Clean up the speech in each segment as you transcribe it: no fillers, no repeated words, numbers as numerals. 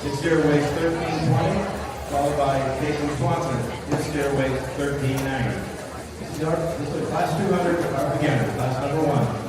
This year weighs 1320, followed by Caitlin Swanson. This year weighs 1390. This is class 200 beginner, class number 1.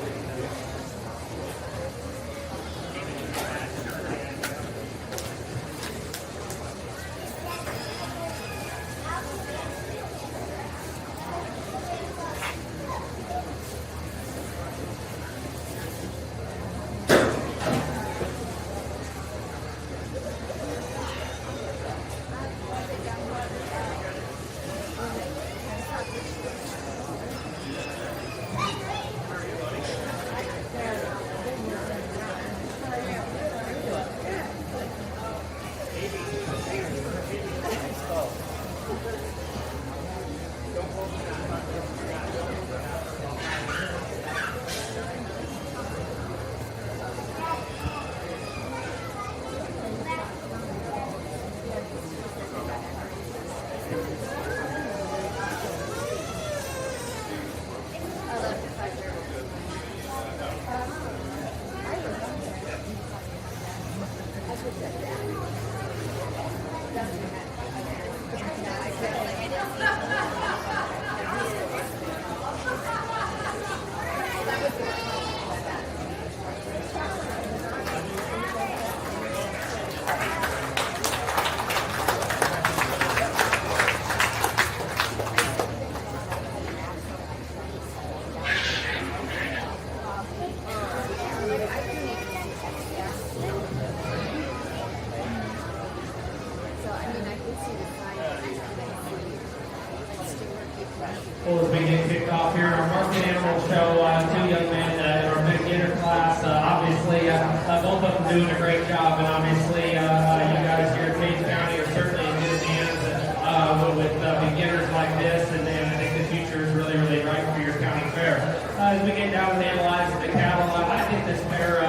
Well, as we get kicked off here, our market animal show, two young men in our beginner class. Obviously, both of them doing a great job, and obviously, you guys here in Page County are certainly in good hands with beginners like this, and I think the future is really, really bright for your county fair. As we get down and analyze the cattle, I think this pair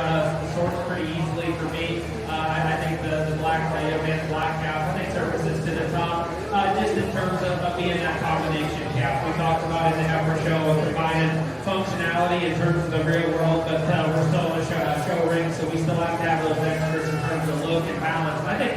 sorts pretty easily for me. I think the black young man black cow, I think surfaces to the top, just in terms of being that combination calf. We talked about in the heifer show of combining functionality in terms of the real world, but we're still in a show ring, so we still have to have those extras in terms of look and balance. I think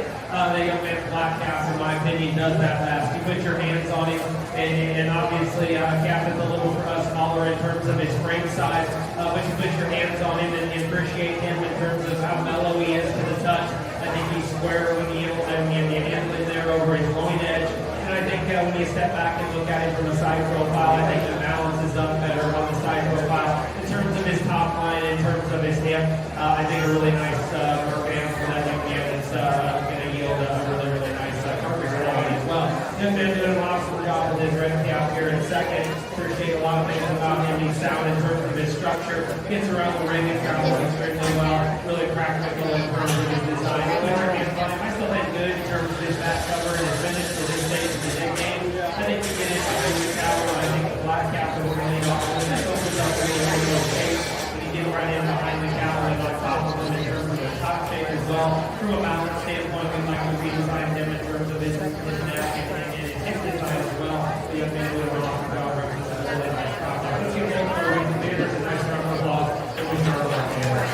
the young man black calf, in my opinion, does that best. You put your hands on him, and obviously calf is a little smaller in terms of his frame size, but you put your hands on him and appreciate him in terms of how mellow he is to the touch. I think he's square when you handle him there over his loin edge. And I think when you step back and look at him from a side profile, I think the balance is up better on the side profile. In terms of his top line, in terms of his hip, I think a really nice work animal for that young man is going to yield a really, really nice carcass quality as well. Young man doing an awesome job with his red cap here in second. Appreciate a lot of things about him. He's sound in terms of his structure. Gets around the ring and travels extremely well. Really practical in terms of his design. I still think good in terms of his back cover and his finish for this stage of the big game. I think you get into the cow, I think the black cap is really awesome. And that opens up a really okay when you get right in behind the cow and on top of him in terms of the top shape as well. From a balance standpoint, we'd like to redesign him in terms of his neck and his design as well. The young man doing an awesome job representing a really nice crop there. Let's get both of them together. It's a nice round of applause. And we start with our camera.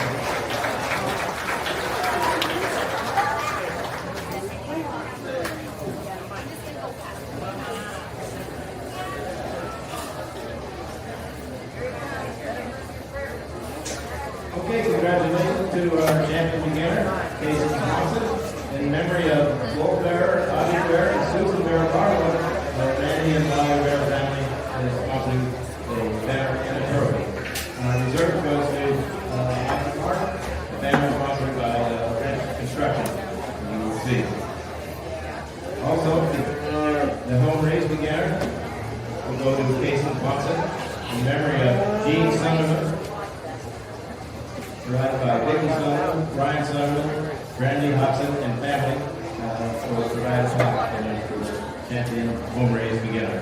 Okay, congratulations to our champion beginner, Casey Thompson, in memory of Wolf Bear, Bobby Bear, and Susan Bear Barlow. Randy and Bobby Bear family is sponsoring the banner and a trophy. Reserve goes to Austin Park. The banner is sponsored by French Construction. You will see. Also, the home race beginner will go to Casey Thompson in memory of Gene Sunderland. Provided by Vicky Sullivan, Brian Sullivan, Randy Hudson, and family for provided spot for the champion home race beginner.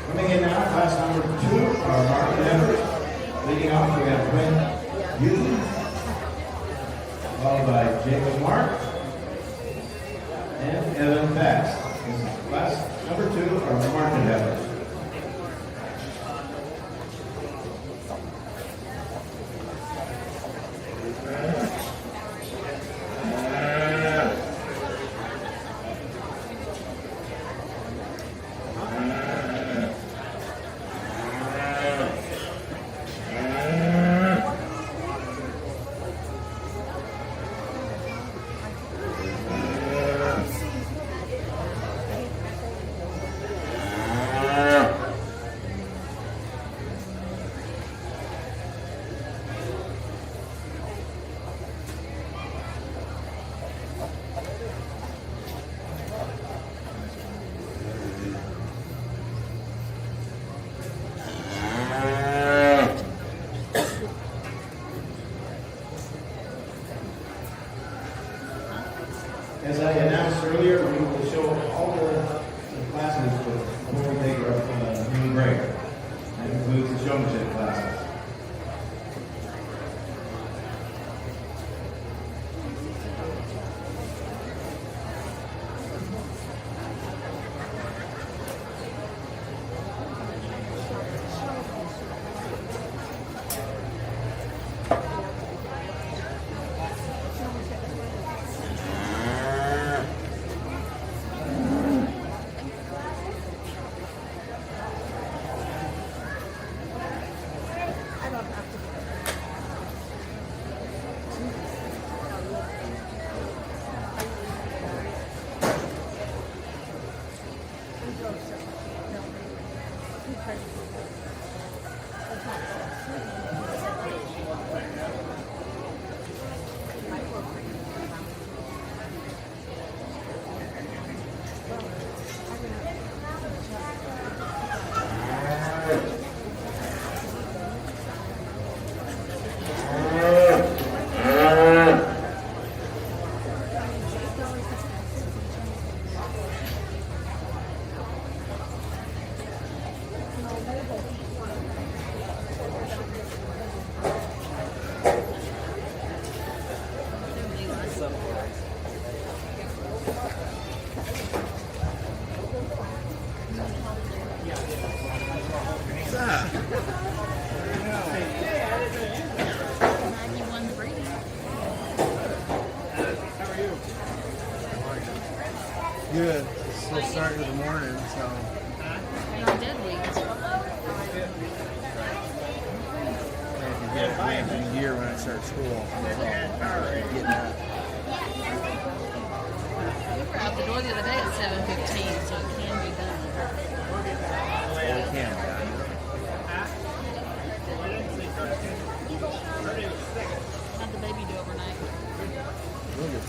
Coming in now, class number 2, our market members. Leading off, we have Quinn Hughes, followed by Jacob Mark and Evan Bass. Class number 2 are market heifers. As I announced earlier, we will show all the classes before we take our noon break. That includes the showmanship classes. Good. It's still starting in the morning, so. You're on dead week. I can get it in a year when I start school. So, getting that. We were out the door the other day at 7:15, so it can be done. Well, we can. How'd the baby do overnight? Really good.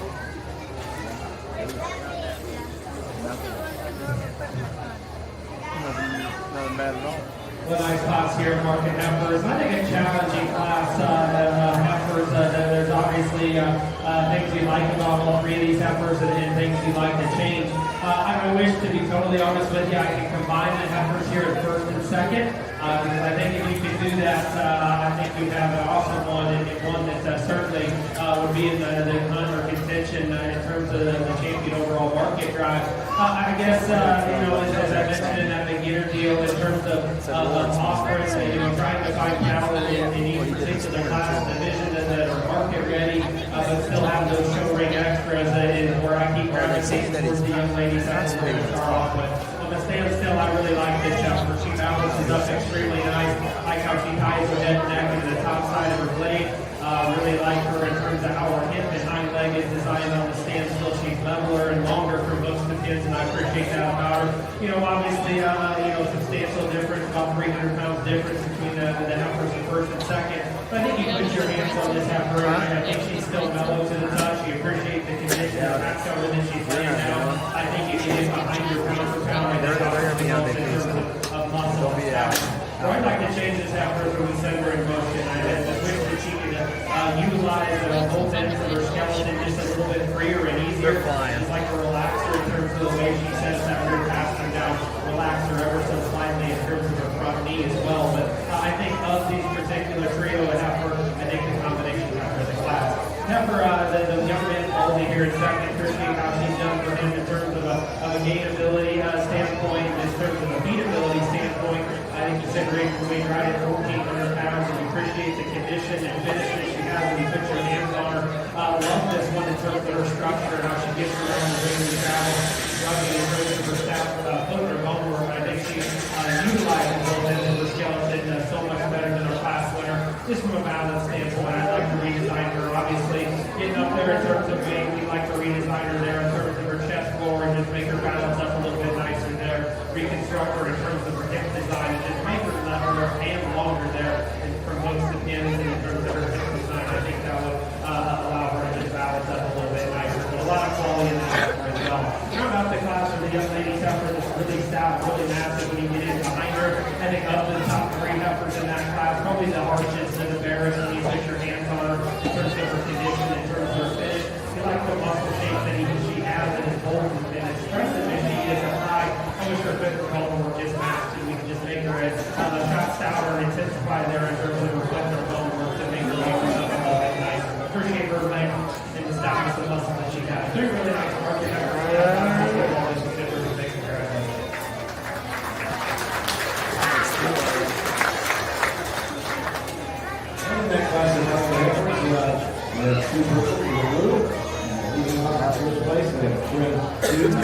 Nothing bad at all. Well, nice class here at Market Heifers. I think a challenging class. Heifers, there's obviously things you like about all three of these heifers and things you'd like to change. I wish, to be totally honest with you, I can combine the heifers here at first and second. Because I think if you could do that, I think you'd have an awesome one and one that certainly would be in the hunt or contention in terms of the champion overall market drive. I guess, as I mentioned in that beginner deal, in terms of offering, trying to find cattle in each particular class division that are market ready, but still have those show ring extras is where I keep gravitating towards the young ladies that we're going to start off with. On the stand still, I really like this heifer. She balances up extremely nice. I like how she ties her head and neck into the top side of her blade. Really like her in terms of how her hip and hind leg is designed on the stand still. She's leveler and longer from hooks to pins, and I appreciate that about her. Obviously, substantial difference, about 300 pounds difference between the heifers in first and second. But I think you put your hands on this heifer, and I think she's still mellow to the touch. You appreciate the condition of back cover that she's laying down. I think if you get behind your pound for pound, I think that's in terms of muscle. Where I'd like to change this heifer is when we send her in motion. I wish that she could utilize both ends of her skeleton just a little bit freer and easier. They're flying. It's like a relaxer in terms of the way she sets that rear pasture down. Relax her ever so slightly in terms of her front knee as well. But I think of these particular trio of heifer, I think the combination heifer of the class. Heifer, the young here in a second. Appreciate how she's done for him in terms of a gainability standpoint, in terms of a beatability standpoint. I think you said weight right at 1,400 pounds, and you appreciate the condition and finish that she has when you put your hands on her. Love this one in terms of her structure and how she gets around the ring and travel. Love it in terms of her staff, foot or bone work. I think she utilizes both ends of her skeleton so much better than her class winner. Just from a balance standpoint, I'd like to redesign her. Obviously, getting up there in terms of weight, we'd like to redesign her there in terms of her chest floor and just make her balance up a little bit nicer there. Reconstruct her in terms of her hip design and just make her hands longer there and from hooks to pins and in terms of her hip design. I think that would allow her to just balance up a little bit nicer. But a lot of quality in that as well. Round out the class for the young lady heifer that's really stout, really massive when you get in behind her. I think up to the top 3 heifers in that class, probably the harshest and the barest when you put your hands on her in terms of her condition, in terms of her finish. You like the muscle shape that even she has and is bold and expressive as she is at high. I wish her fit for bone work is matched and we can just make her as stouter and intensify there in terms of her foot and her bone work to make her look a little bit nicer. Appreciate her length and the stoutness of muscle that she has. They're really nice market. Next class is out there. We have 2 horses in the blue. Leading off our first place, we have Trim 2.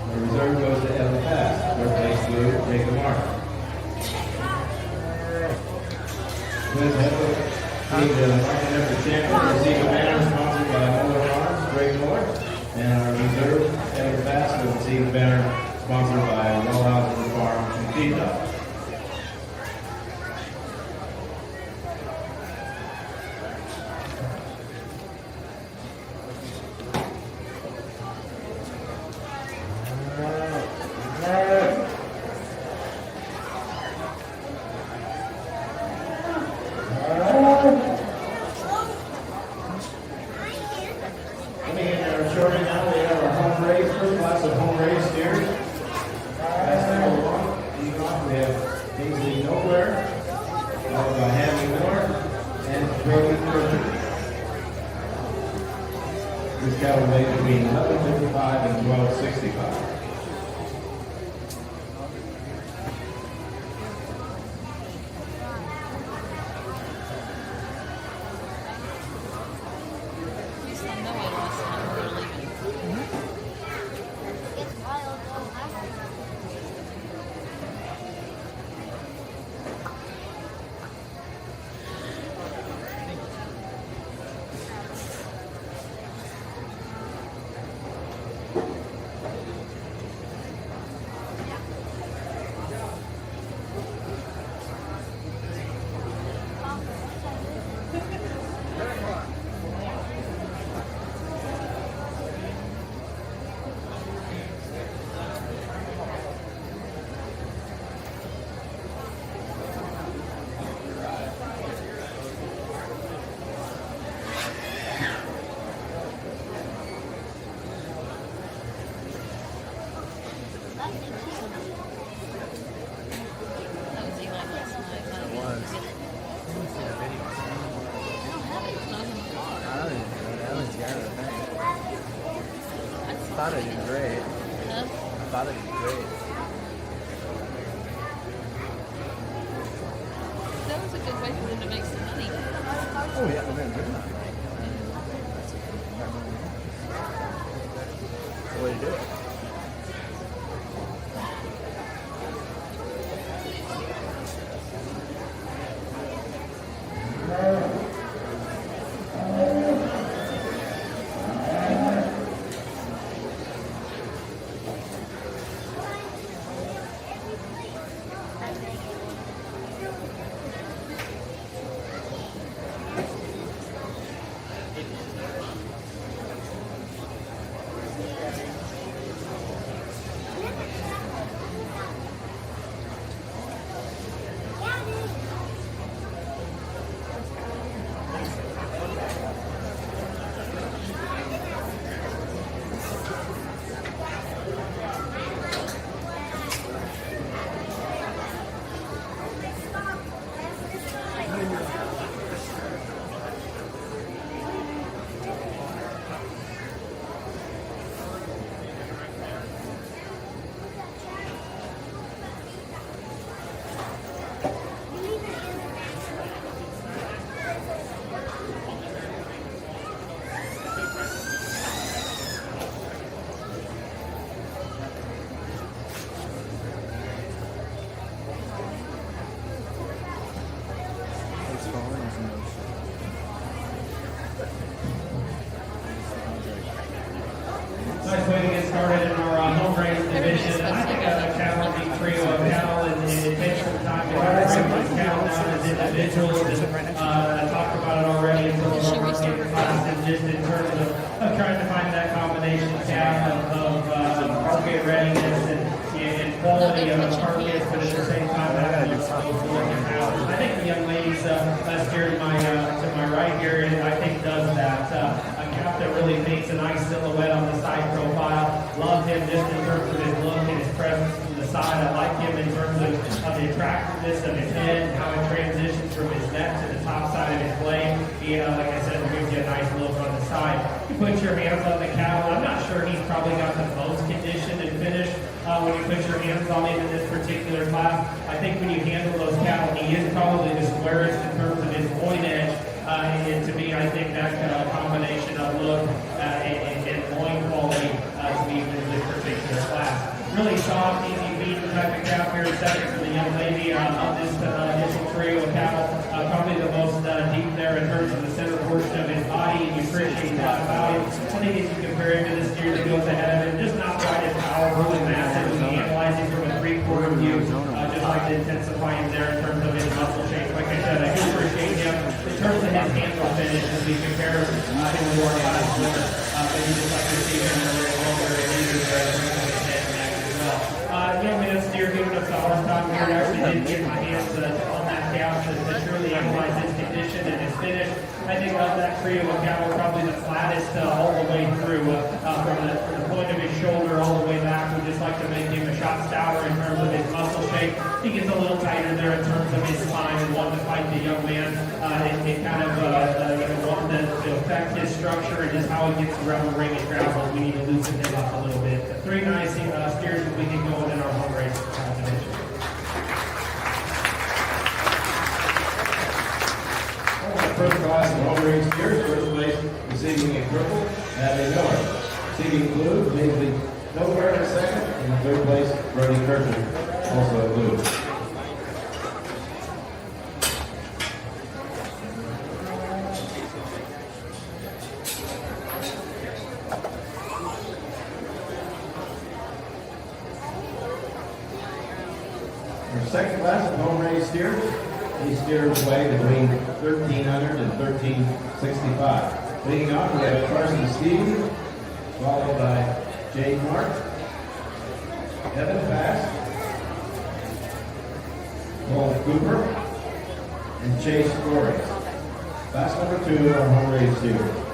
The reserve goes to Ellen Fast. Third place blue, Jacob Martin. Liz Hedley, the market number champion, receive a banner sponsored by Moore Farms, Greg Moore. And our reserve, Ellen Fast, will receive a banner sponsored by Wellhausen Farm and Feed Dog. This cattle weighed between 1155 and 1265. We saw Noah last time we were leaving. That was Eli last night. I don't was. get it. I didn't see the video. I don't have it. It's not in the car. I don't even know. Ellen's got it, I think. I thought it was great. Huh? I thought it was great. That was a good way for them to make some money. Oh, yeah, we're going to do that. That's the way to do it. in terms of trying to find that combination calf of market readiness and quality of carcass, but at the same time having those looking cows. I think the young ladies steered to my right here, and I think does that. A calf that really paints a nice silhouette on the side profile. Love him just in terms of his look and his presence from the side. I like him in terms of the attractiveness of his head, how it transitions from his neck to the top side of his blade. He, like I said, gives you a nice look on the side. You put your hands on the cattle. I'm not sure he's probably got the most condition and finish when you put your hands on him in this particular class. I think when you handle those cattle, he is probably the squarest in terms of his point edge. And to me, I think that combination of look and loin quality to me in this particular class. Really soft, easy feeding type of calf here. Second for the young lady of this initial trio of cattle. Probably the most deep there in terms of the center portion of his body, and you appreciate that about him. I think as you compare him to the steer that goes ahead of him, just not quite as powerful and massive when you analyze him from a three-quarter view. Just like to intensify him there in terms of his muscle shape. Like I said, I do appreciate him in terms of his handle finish as we compare him to more last winner. But you just like to see him in a little longer and easier there in terms of his head and neck as well. Young man steer giving us a hard time here. I actually didn't get my hands on that calf to truly analyze his condition and his finish. I think of that trio of cattle, probably the flattest all the way through from the point of his shoulder all the way back. We just like to make him a shot stouter in terms of his muscle shape. He gets a little tighter there in terms of his spine and wanting to fight the young man and kind of wanting to affect his structure and just how he gets around the ring and gravel. We need to loosen him up a little bit. Three nice steers that we can go in our home race competition. First class of home race steers, first place receiving a triple, Natalie Miller. Receiving blue, Paisley Nowhere in second, and in third place, Brody Kirkland, also a blue. Our second class of home race steers, these steers weigh between 1,300 and 1,365. Leading off, we have Carson Stevens, followed by Jay Mark, Evan Bass, Cole Cooper, and Chase Story. Class number 2 of our home race steers.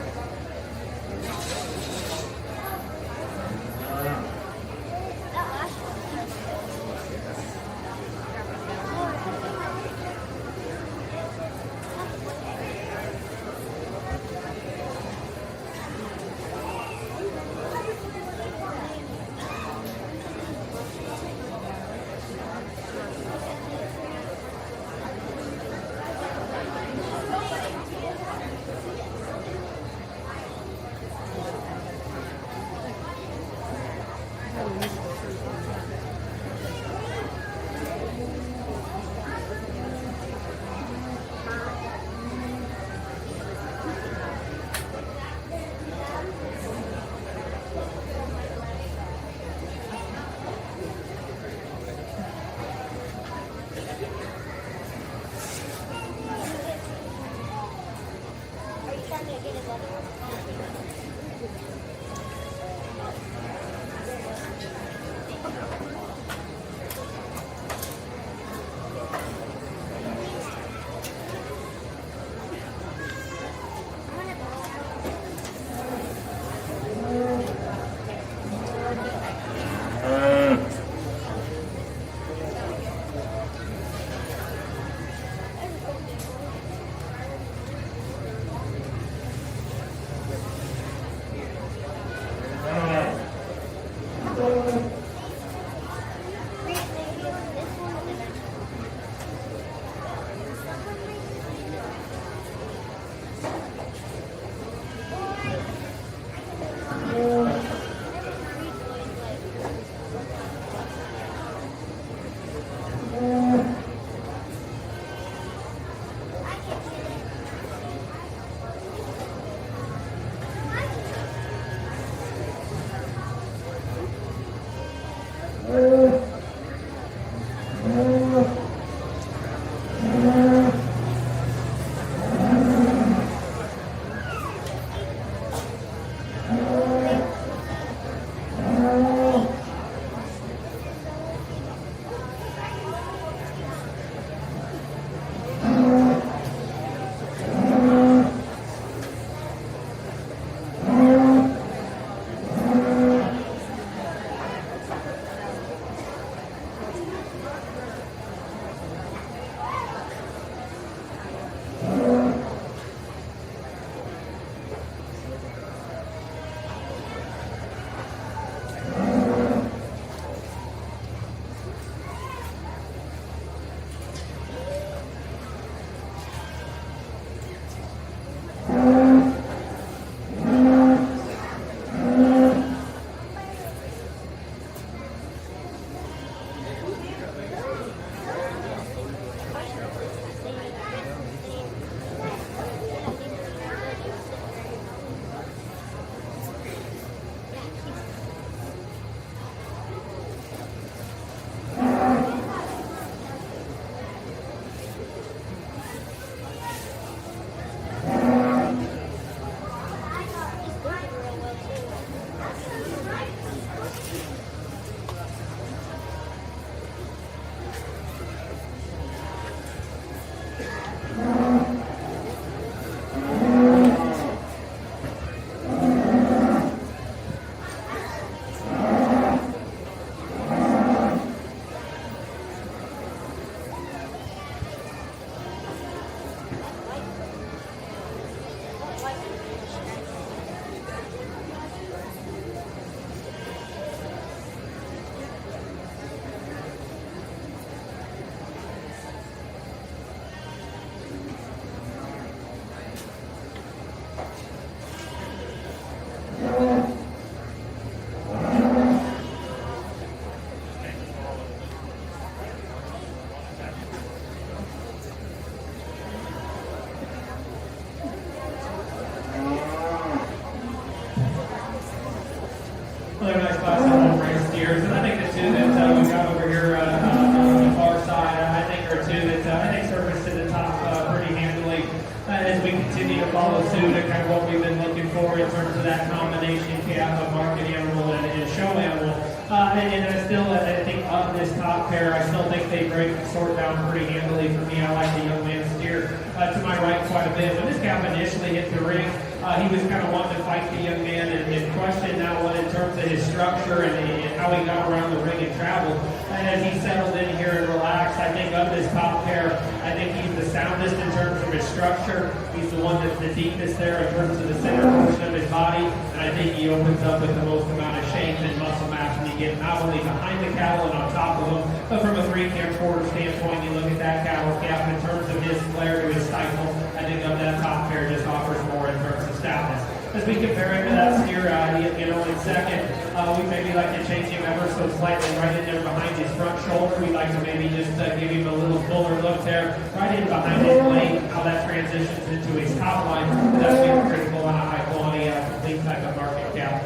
for in terms of that combination calf of market animal and show animal. And I still, I think of this top pair, I still think they break and sort down pretty handily for me. I like the young man steer to my right quite a bit. When this calf initially hit the ring, he was kind of wanting to fight the young man and question that one in terms of his structure and how he got around the ring and traveled. And as he settled in here and relaxed, I think of this top pair, I think he's the soundest in terms of his structure. He's the one that's the deepest there in terms of the center portion of his body. And I think he opens up with the most amount of shape and muscle mass when you get not only behind the cattle and on top of them, but from a 3-quarter standpoint, you look at that cattle calf in terms of his flare to his stifle. I think of that top pair just offers more in terms of stoutness. As we compare him to that steer, in second, we maybe like to change him ever so slightly right in there behind his front shoulder. We like to maybe just give him a little fuller look there, right in behind his blade, how that transitions into his top line. That's been critical on a high quality, complete type of market cap.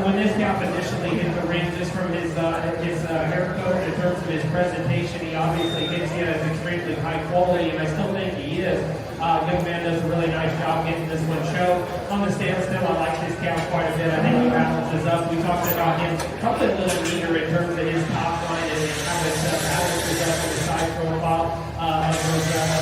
When this calf initially hit the ring, just from his hair coat, in terms of his presentation, he obviously hits you as extremely high quality, and I still think he is. Young man does a really nice job getting this one show. On the standstill, I like this calf quite a bit. I think he balances up. We talked about him probably a little neater in terms of his top line and how it balances up on the side profile of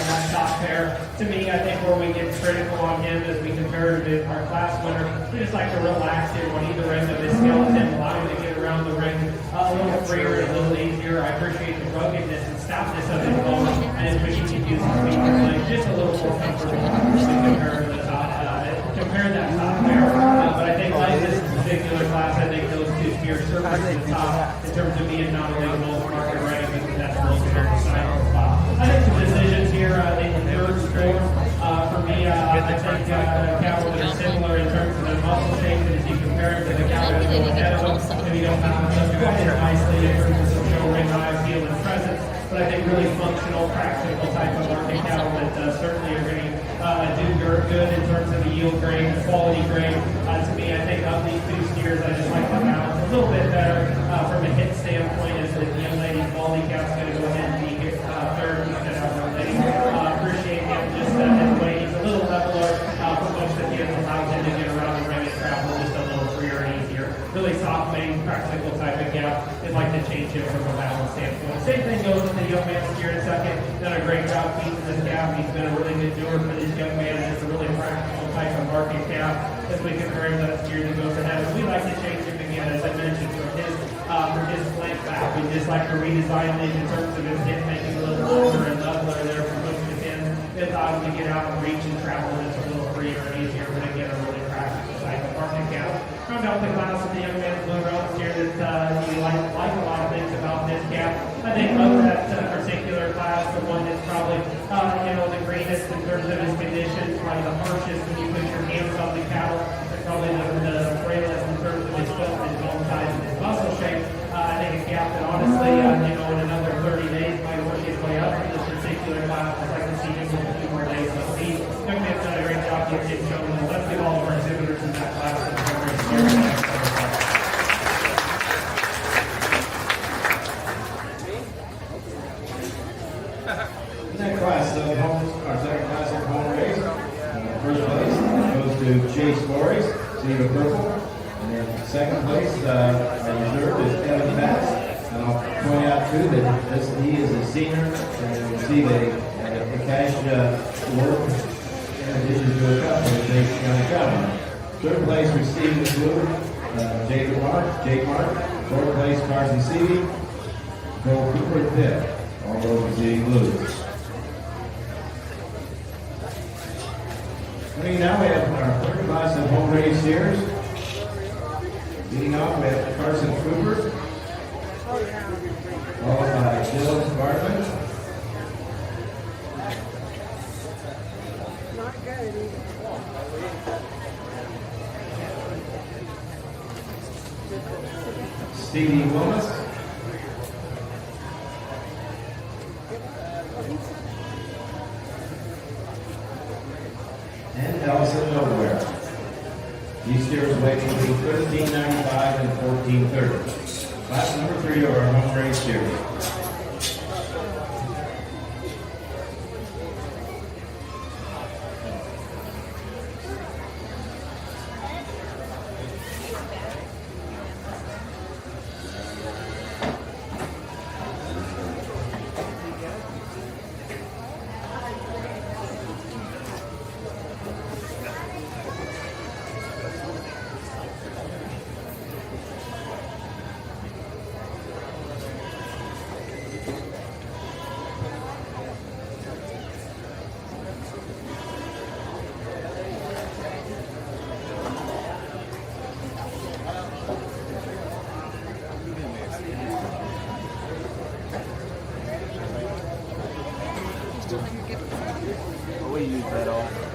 that top pair. To me, I think where we get critical on him as we compare to our class winner, we just like to relax him on either end of his skeleton, allow him to get around the ring a little freer and a little easier. I appreciate the ruggedness and stoutness of his bone, and as we continue to speak just a little more comfortable to compare to the top, compare that top pair. But I think like this particular class, I think those two steers surface to the top in terms of being not only the most market ready, because that's the most side profile. I think the decisions here, in the third score, for me, I think Cattle is similar in terms of their muscle shape, and as you compare it to the Cattle ahead of them, maybe don't balance up quite as nicely in terms of some show ring eye feel and presence, but I think really functional, practical type of market cattle that certainly are going to do good in terms of the yield grade, the quality grade. To me, I think of these two steers, I just like the balance a little bit better from a hit standpoint, as the young lady's quality cap's going to go ahead and be hit third instead of young lady. Appreciate him just his way. He's a little leveler for most of him, allows him to get around the ring and travel just a little freer and easier. Really soft made, practical type of gap. I'd like to change him from a balance standpoint. Same thing goes with the young man steer in second. Done a great job keeping this gap. He's been a really good doer for this young man. It's a really practical type of market cap as we compare him to that steer that goes ahead. And we like to change him again, as I mentioned, from his flank back. We just like to redesign these in terms of his hip, making a little longer and leveler there from hook to pin. It allows him to get out and reach and travel just a little freer and easier, but again, a really practical type of market cap. Round out the class with the young man's blue rounds here that you like a lot of things about this cap. I think of that particular class, the one that's probably the greenest in terms of his condition, probably the harshest when you put your hands on the cattle, and probably the frailest in terms of his foot, his bone size, and his muscle shape. I think a cap that honestly, in another 30 days might work his way up in this particular class. I'd like to see him in a few more days. So he, young man's done a great job getting it shown. Let's give all of our exhibitors in that class a very serious. Second class of home race. First place goes to Chase Flores, Cedar Purple. And then second place, reserved is Evan Bass. And I'll point out too that he is a senior, and you'll see the cash award in addition to a cup that they kind of got. Third place received the blue, Jake Mark. Fourth place, Carson Seeley. Cole Cooper fifth. All those receiving blues. Now we have our third class of home race steers. Leading off, we have Carson Cooper, followed by Dylan Bartman. Stevie Willis. And Ellison Nowhere. These steers weigh between 1395 and 1430. Class number 3 of our home race steers. that all.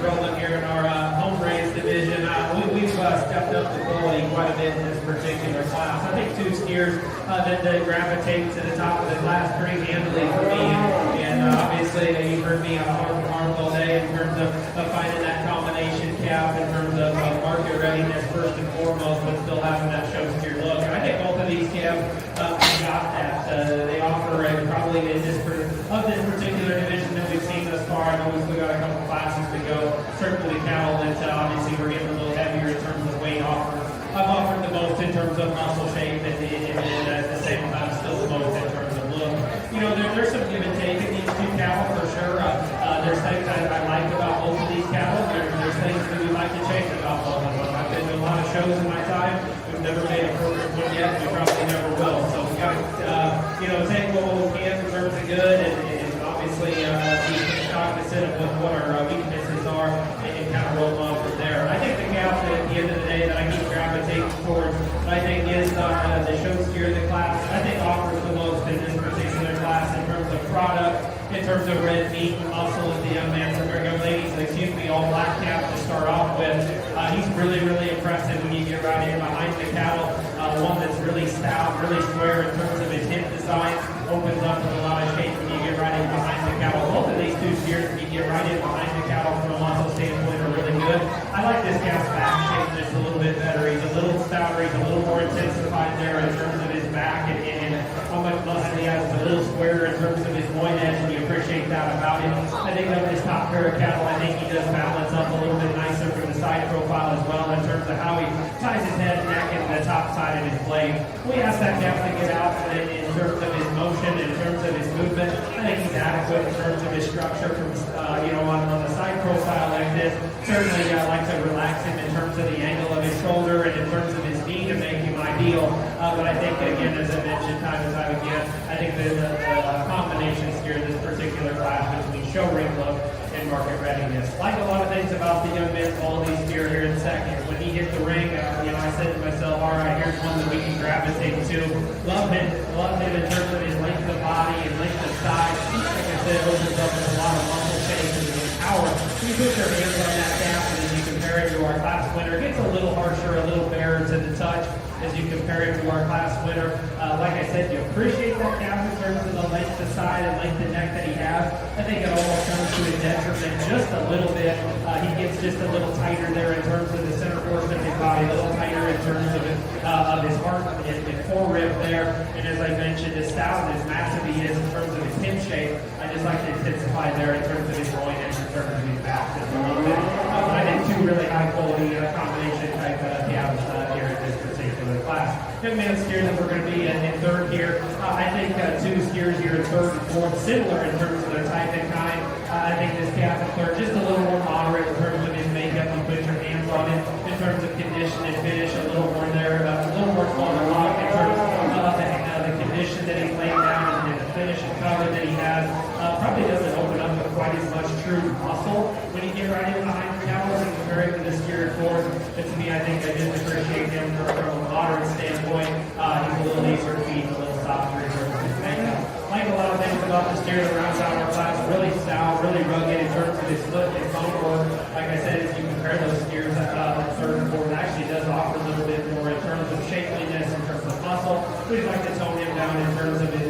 rolling here in our home race division. We've stepped up the quality quite a bit in this particular class. I think two skiers that gravitate to the top of the class pretty handily for me. And obviously, you've heard me on arms all day in terms of finding that combination cap, in terms of market readiness first and foremost, but still having that show steer look. And I think both of these cabs got that. They offer probably in this particular division that we've seen thus far. I know we've still got a couple classes to go. Certainly cattle that obviously we're getting a little heavier in terms of weight offers. I've offered the most in terms of muscle shape and at the same time still the most in terms of look. You know, there's some give and take in these two cattle for sure. There's things I like about both of these cattle. There's things that we like to change about both of them. I've been to a lot of shows in my time. We've never made a perfect one yet. We probably never will. So we got to, take what we can in terms of good and obviously be cognizant of what our weaknesses are and kind of roll on from there. I think the cow at the end of the day that I keep gravitating towards, I think is the show steer of the class. I think offers the most in this particular class in terms of product, in in terms of red meat and muscle of the young man from young ladies, excuse me, all black calf to start off with. He's really, really impressive when you get right in behind the cattle. One that's really stout, really square in terms of his hip design, opens up with a lot of shape when you get right in behind the cattle. Both of these two steers, when you get right in behind the cattle from a muscle standpoint, are really good. I like this calf's back shape just a little bit better. He's a little stouter, he's a little more intensified there in terms of his back and how much muscle he has. It's a little squarer in terms of his loin edge, and you appreciate that about him. I think of his top pair of cattle, I think he does balance up a little bit nicer from the side profile as well in terms of how he ties his head and neck into the top side of his blade. We asked that calf to get out in terms of his motion, in terms of his movement. I think he's adequate in terms of his structure from, on the side profile like this. Certainly, I like to relax him in terms of the angle of his shoulder and in terms of his knee to make him ideal. But I think, again, as I mentioned time and time again, I think the combination steer in this particular class between show ring look and market readiness. Like a lot of things about the young men's quality steer here in second. When he hit the ring, I said to myself, all right, here's one that we can gravitate to. Love him in terms of his length of body and length of size. Like I said, opens up with a lot of muscle shape and power. You put your hands on that calf and then you compare it to our class winner. It gets a little harsher, a little barer to the touch as you compare it to our class winner. Like I said, you appreciate that calf in terms of the length of side and length of neck that he has. I think it almost comes to his detriment just a little bit. He gets just a little tighter there in terms of the center portion of his body, a little tighter in terms of his heart and forerib there. And as I mentioned, as stout and as massive he is in terms of his hip shape, I just like to intensify there in terms of his loin and in terms of his back just a little bit. I think two really high quality combination type calves here in this particular class. Young man steer that we're going to be in third here. I think two steers here in third and fourth, similar in terms of their type and kind. I think this calf in third, just a little more moderate in terms of his makeup. You put your hands on it in terms of condition and finish, a little more there, a little more fun to rock in terms of the condition that he's laying down and the finish and color that he has. Probably doesn't open up with quite as much true muscle when you get right in behind the cattle and compare it to the steer at fourth. But to me, I think I just appreciate him from a moderate standpoint. He's a little easier to feed, a little softer in terms of his makeup. Like a lot of things about the steer that rounds out our class, really stout, really rugged in terms of his foot and bone work. Like I said, if you compare those steers, third and fourth actually does offer a little bit more in terms of shapeliness, in terms of muscle. We'd like to tone him down in terms of his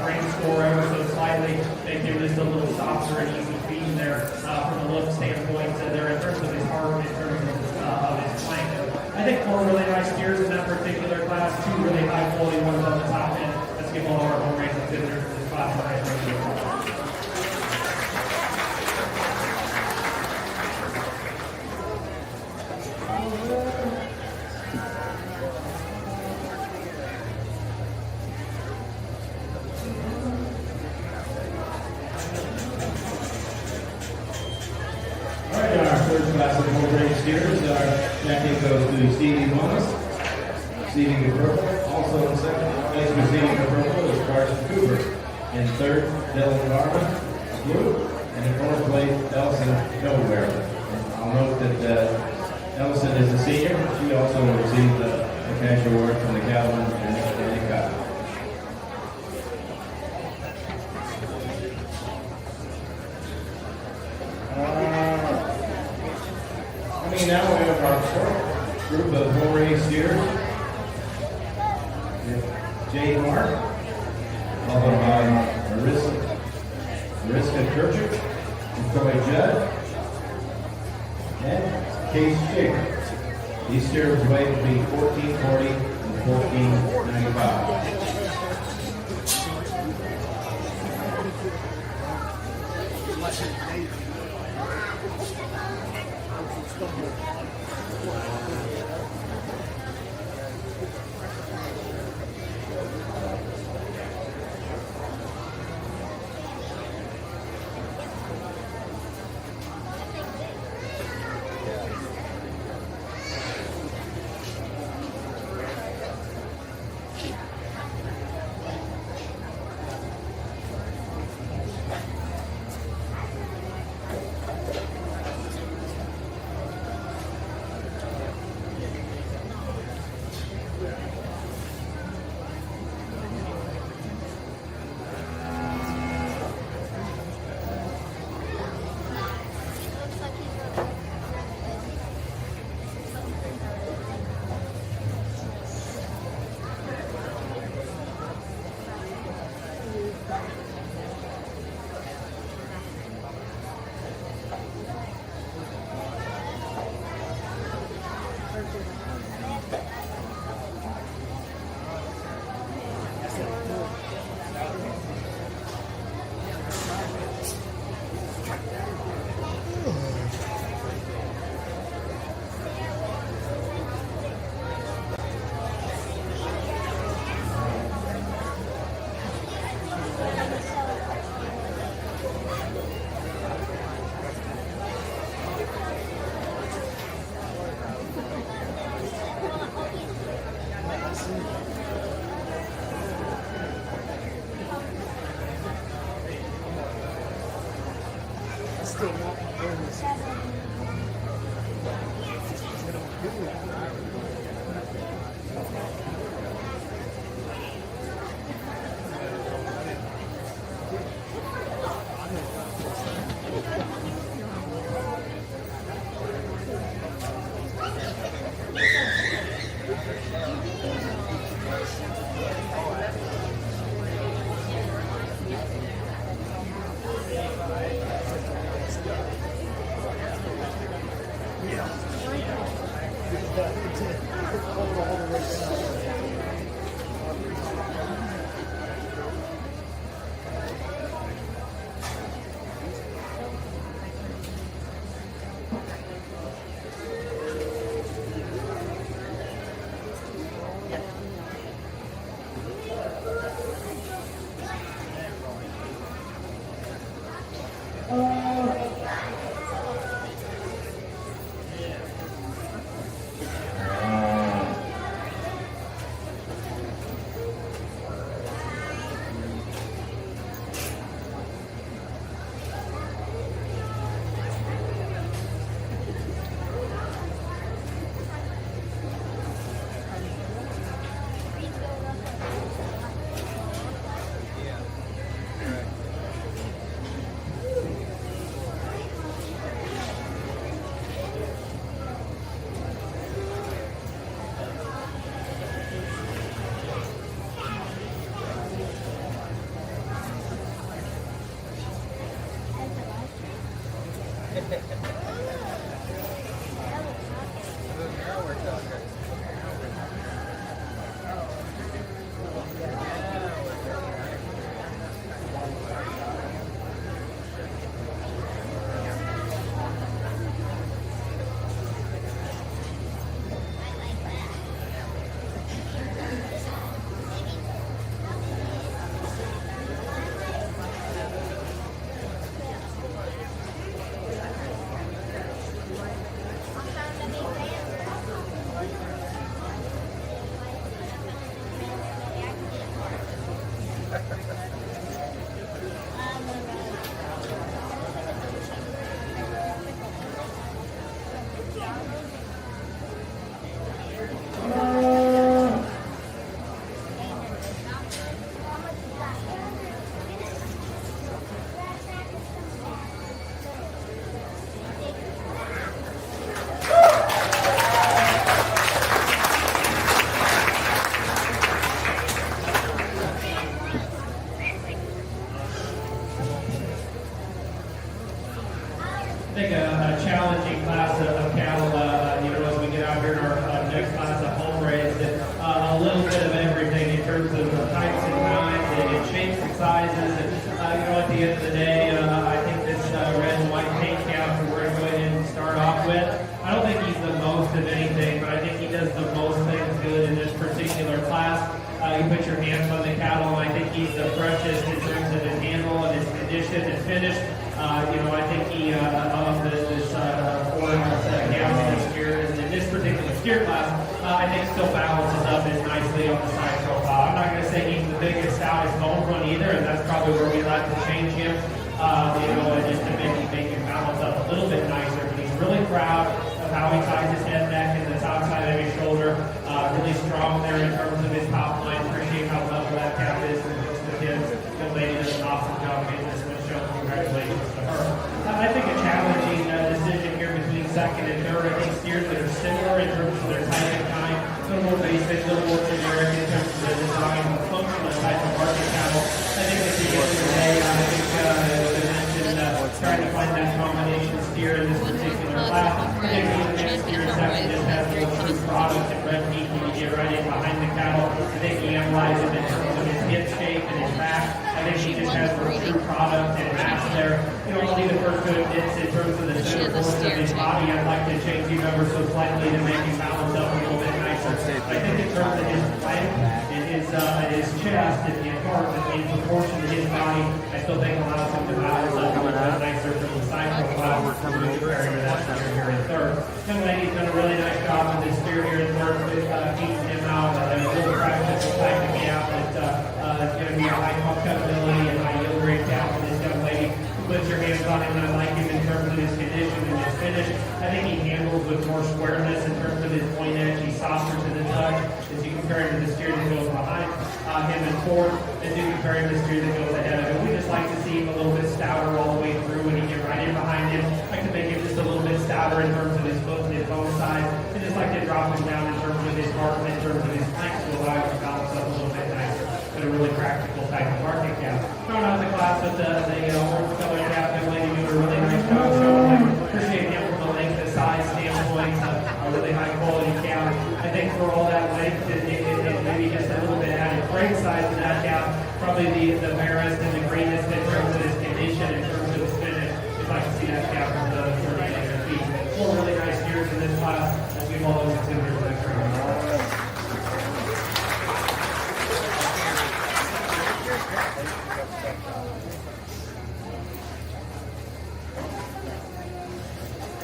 frame score ever so slightly, make him just a little softer and easy feeding there from a look standpoint there in terms of his heart, in terms of his flank. I think four really nice steers in that particular class, two really high quality ones on the top end. Let's give all our home racing visitors in this class a nice round of applause. All right, our first class of full range steers, our champion goes to Stevie Monis. Receiving the purple, also in second place receiving the purple is Carson Cooper. In third, Dylan Garvin, blue. And in fourth place, Ellison Nowhere. And I'll note that Ellison is a senior. She also received the cash award from the Cattlemen and Danny Cotton. Coming now, we have our fourth group of full range steers. Jay Mark, followed by Mariska Kirchhoff, Troy Judd, and Case Shaker. These steers weigh between 1440 and 1495. I think a challenging class of cattle, as we get out here in our next class of home raised, a little bit of everything in terms of types and kinds and shapes and sizes. And, at the end of the day, I think this red and white paint calf that we're going to go ahead and start off with, I don't think he's the most of anything, but I think he does the most things good in this particular class. You put your hands on the cattle, and I think he's the freshest in terms of his handle and his condition and finish. I think he, of this four gals in this steer, in this particular steer class, I think still balances up as nicely on the side profile. I'm not going to say he's the biggest, stoutest bone one either, and that's probably where we like to change him, and just to make him balance up a little bit nicer. But he's really proud of how he ties his head back and the top side of his shoulder. Really strong there in terms of his top line. Appreciate how level that calf is and looks the kids. Good lady does an awesome job getting this one shown. Congratulations to her. I think a challenging decision here between second and third. I think steers that are similar in terms of their type and kind, a little more basic, a little more generic in terms of the design and functional type of market cattle. I think at the end of the day, I think as I mentioned, trying to find that combination steer in this particular class. I think the steer section just has a little true product and red meat when you get right in behind the cattle. I think he analyzes it in terms of his hip shape and his back. I think he just has a true product and mass there. I'll be the first to admit in terms of the center force of his body, I'd like to change him ever so slightly to make him balance up a little bit nicer. I think in terms of his flank and his chest and his heart, in proportion to his body, I still think allows him to balance up a little bit nicer from the side profile. We're comparing to that steer here in third. Young lady's done a really nice job with this steer here in third, keeping him out. A little practice will type him out, but it's going to be a high cut ability and high yield rate count for this young lady. Put your hands on him, and I like him in terms squareness in terms of his point edge. He's softer to the touch. As you compare him to the steer that goes behind him in fourth, as you compare him to the steer that goes ahead of him. We just like to see him a little bit stouter all the way through when he get right in behind him. Like to make him just a little bit stouter in terms of his foot and his bone size. And just like to drop him down in terms of his heart and in terms of his flanks to allow him to balance up a little bit nicer. But a really practical type of market cap. Throwing out the class with the orange color cap, young lady doing a really nice job showing him. Appreciate him from the length and size standpoint, a really high quality cap. I think for all that length, it maybe just a little bit added frame size in that cap. Probably the fairest and the greenest in terms of his condition, in terms of his finish. If I can see that cap from the 30 feet. Four really nice steers in this class, as we've all considered next round.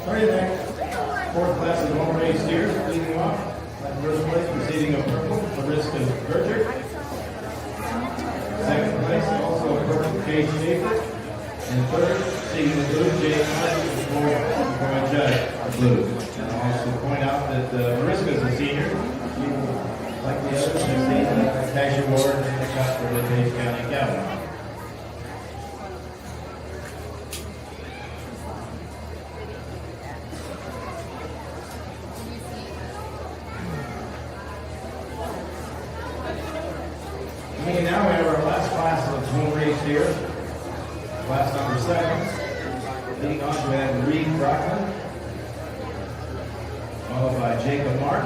All right, next, fourth class of home race steers, leading off. At first place, proceeding of purple, Mariska Berger. Second place, also purple, Jay Schaefer. And third, seeing the blue, Jay Martin, before I judge the blue. And I'll also point out that Mariska is a senior. She will, like the others, has seen the cash award and the cup for the Page County Cavalry. Okay, now we have our last class of home race here. Class number 7. Leading on, we have Reed Brockman, followed by Jacob Mark,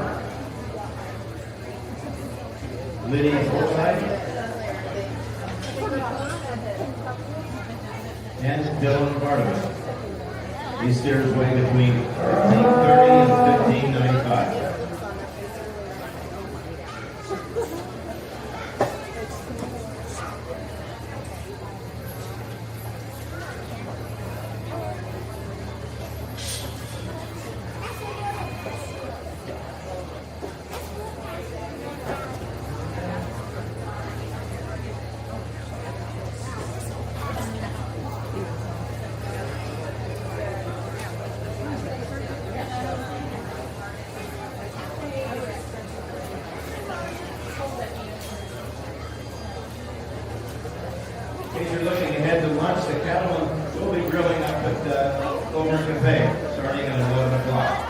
Lydia Forsythe, and Dylan Barnabas. These steers weigh between 1530 and 1595. As you're looking ahead to lunch, the cattlemen will be grilling up at Over Cafe, starting at 11 o'clock.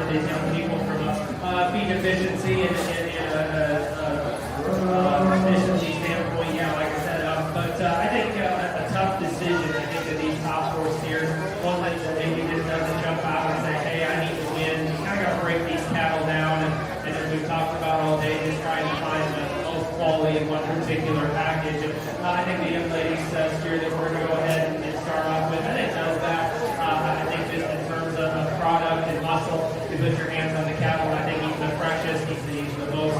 these young people from a feed efficiency and efficiency standpoint. Yeah, like I said, but I think a tough decision. I think of these top four steers, one that maybe just doesn't jump out and say, "Hey, I need to win." You kind of got to break these cattle down, and as we've talked about all day, just trying to find the most quality in one particular package. And I think the young ladies steer that we're going to go ahead and start off with, I think does that. I think just in terms of product and muscle, you put your hands on the cattle. I think he's the freshest. He's the most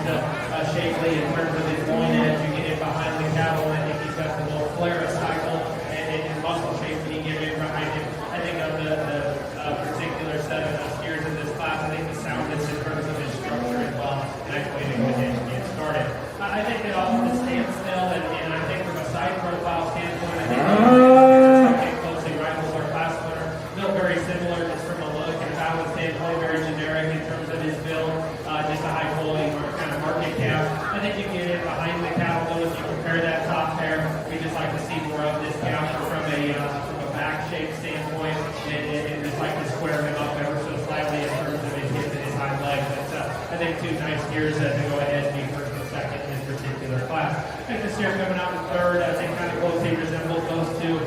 shapely in terms of his loin edge. You get in behind the cattle, and I think he's got the most flare cycle and muscle shape that he get in behind him. I think of the particular set of steers in this class, I think the soundness in terms of his structure as well. Nice way to go ahead and get started. I think that also the standstill, and I think from a side profile standpoint, I think closely rivals our class winner. Built very similar just from a look and balance standpoint, very generic in terms of his build, just a high quality kind of market cap. I think you get it behind the cattle, though, if you compare that top pair, we just like to see more of this cap from a back shape standpoint, and just like to square him up ever so slightly in terms of his hips and his hind legs. But I think two nice steers to go ahead and be first and second in this particular class. I think the steer coming out in third, I think kind of closely resembles those two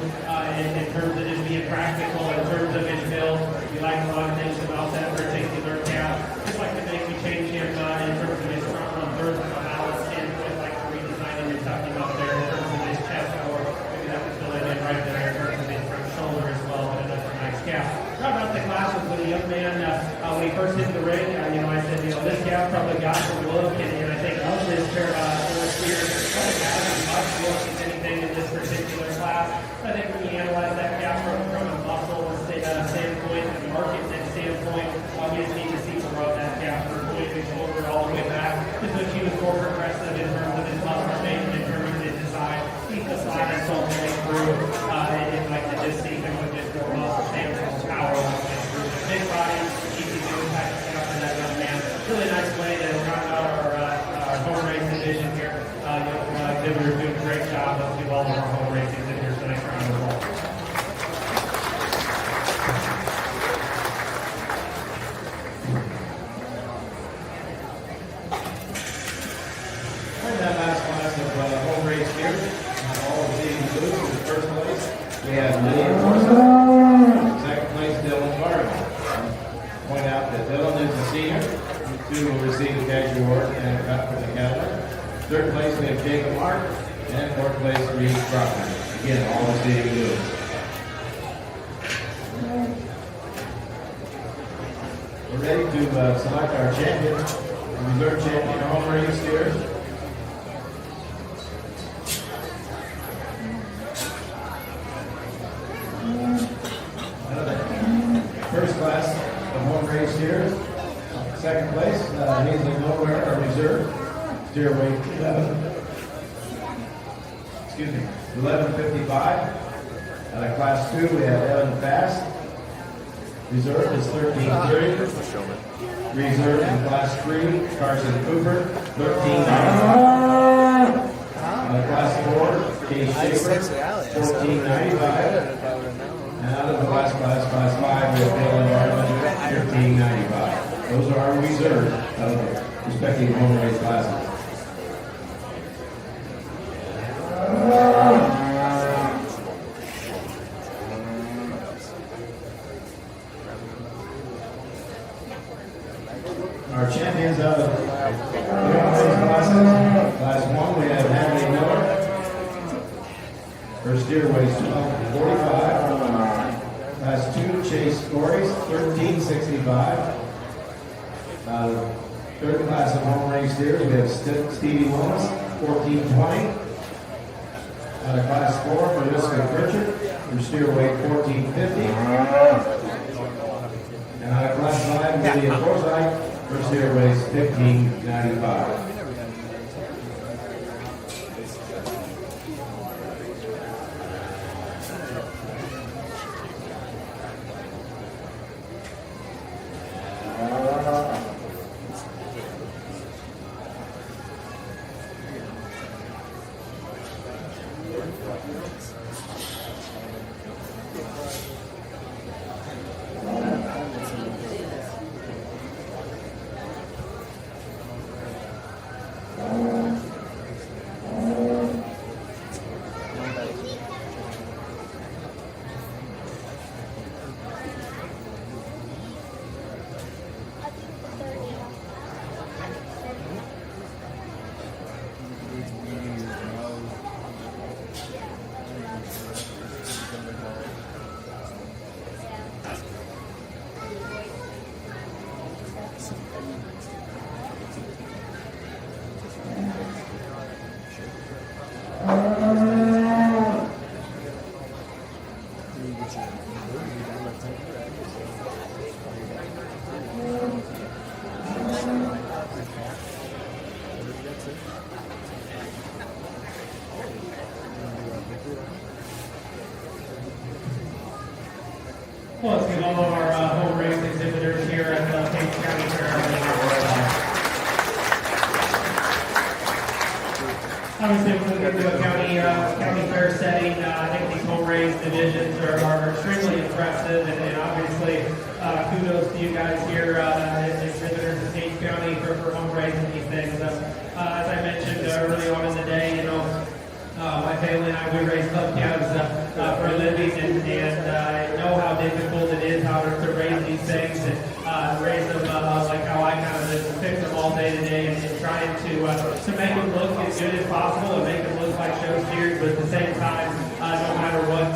in terms of just being practical, in terms of his build. We like a lot of things about that particular calf. Just like to maybe change him in terms of his front run third from a balance standpoint, like to redesign and tuck him up there in terms of his chest, or maybe that would fill it in right there in terms of his front shoulder as well, but another nice calf. Round out the class was with a young man when he first hit the ring. I said, this calf probably got some look, and I think of this pair of steers, probably got as much look as anything in this particular class. I think when you analyze that calf from a muscle standpoint and market standpoint, we just need to see more of that calf from his shoulder all the way back. Just so she was more progressive in terms of his muscle shape, in terms of his design. He's the side that's all the way through, and like to just see him with just more muscle shape and power all the way through. Big body, easy to impact the calf for that young man. Really nice way to round out our home race division here. Exhibitors doing a great job. Let's give all of our home race exhibitors a nice round of applause. In that last class of home race here, all receiving blue in the first place. We have Lydia Corso. Second place, Dylan Vargas. Point out that Dylan is a senior. Two will receive the cash reward and a cup for the calendar. Third place, we have Jacob Mark. And fourth place, Reed Crawford. Again, all receiving blue. We're ready to select our champion, reserve champion home race steers. First class of home race steers. Second place, Hazel Nowhere, our reserve. Steer weight 1155. Class 2, we have Evan Fast. Reserve is 1330. Reserve in class 3, Carson Cooper, 1395. Class 4, Case Shaver, 1495. And out of the last class 5, we have Dylan Arman, 1395. Those are our reserves of the respective home race classes. Our champions out of the classes. Class 1, we have Natalie Miller. Her steer weighs 1245. Class 2, Chase Stories, 1365. Third class of home race steers, we have Stevie Willis, 1420. Out of class 4, Mariska Pritchard, her steer weight 1450. And out of class 5, Lydia Forsythe, her steer weighs 1595. Well, let's give all of our home race exhibitors here at Page County Fair. Obviously, when we get to a county fair setting, I think these home race divisions are extremely impressive, and obviously, kudos to you guys here, exhibitors in Page County for home raising these things. As I mentioned early on in the day, you know, my family and I, we raise club calves for a living, and I know how difficult it is how to raise these things and raise them like how I kind of just fix them all day to day, and trying to make them look as good as possible and make them look like show steers, but at the same time, no matter what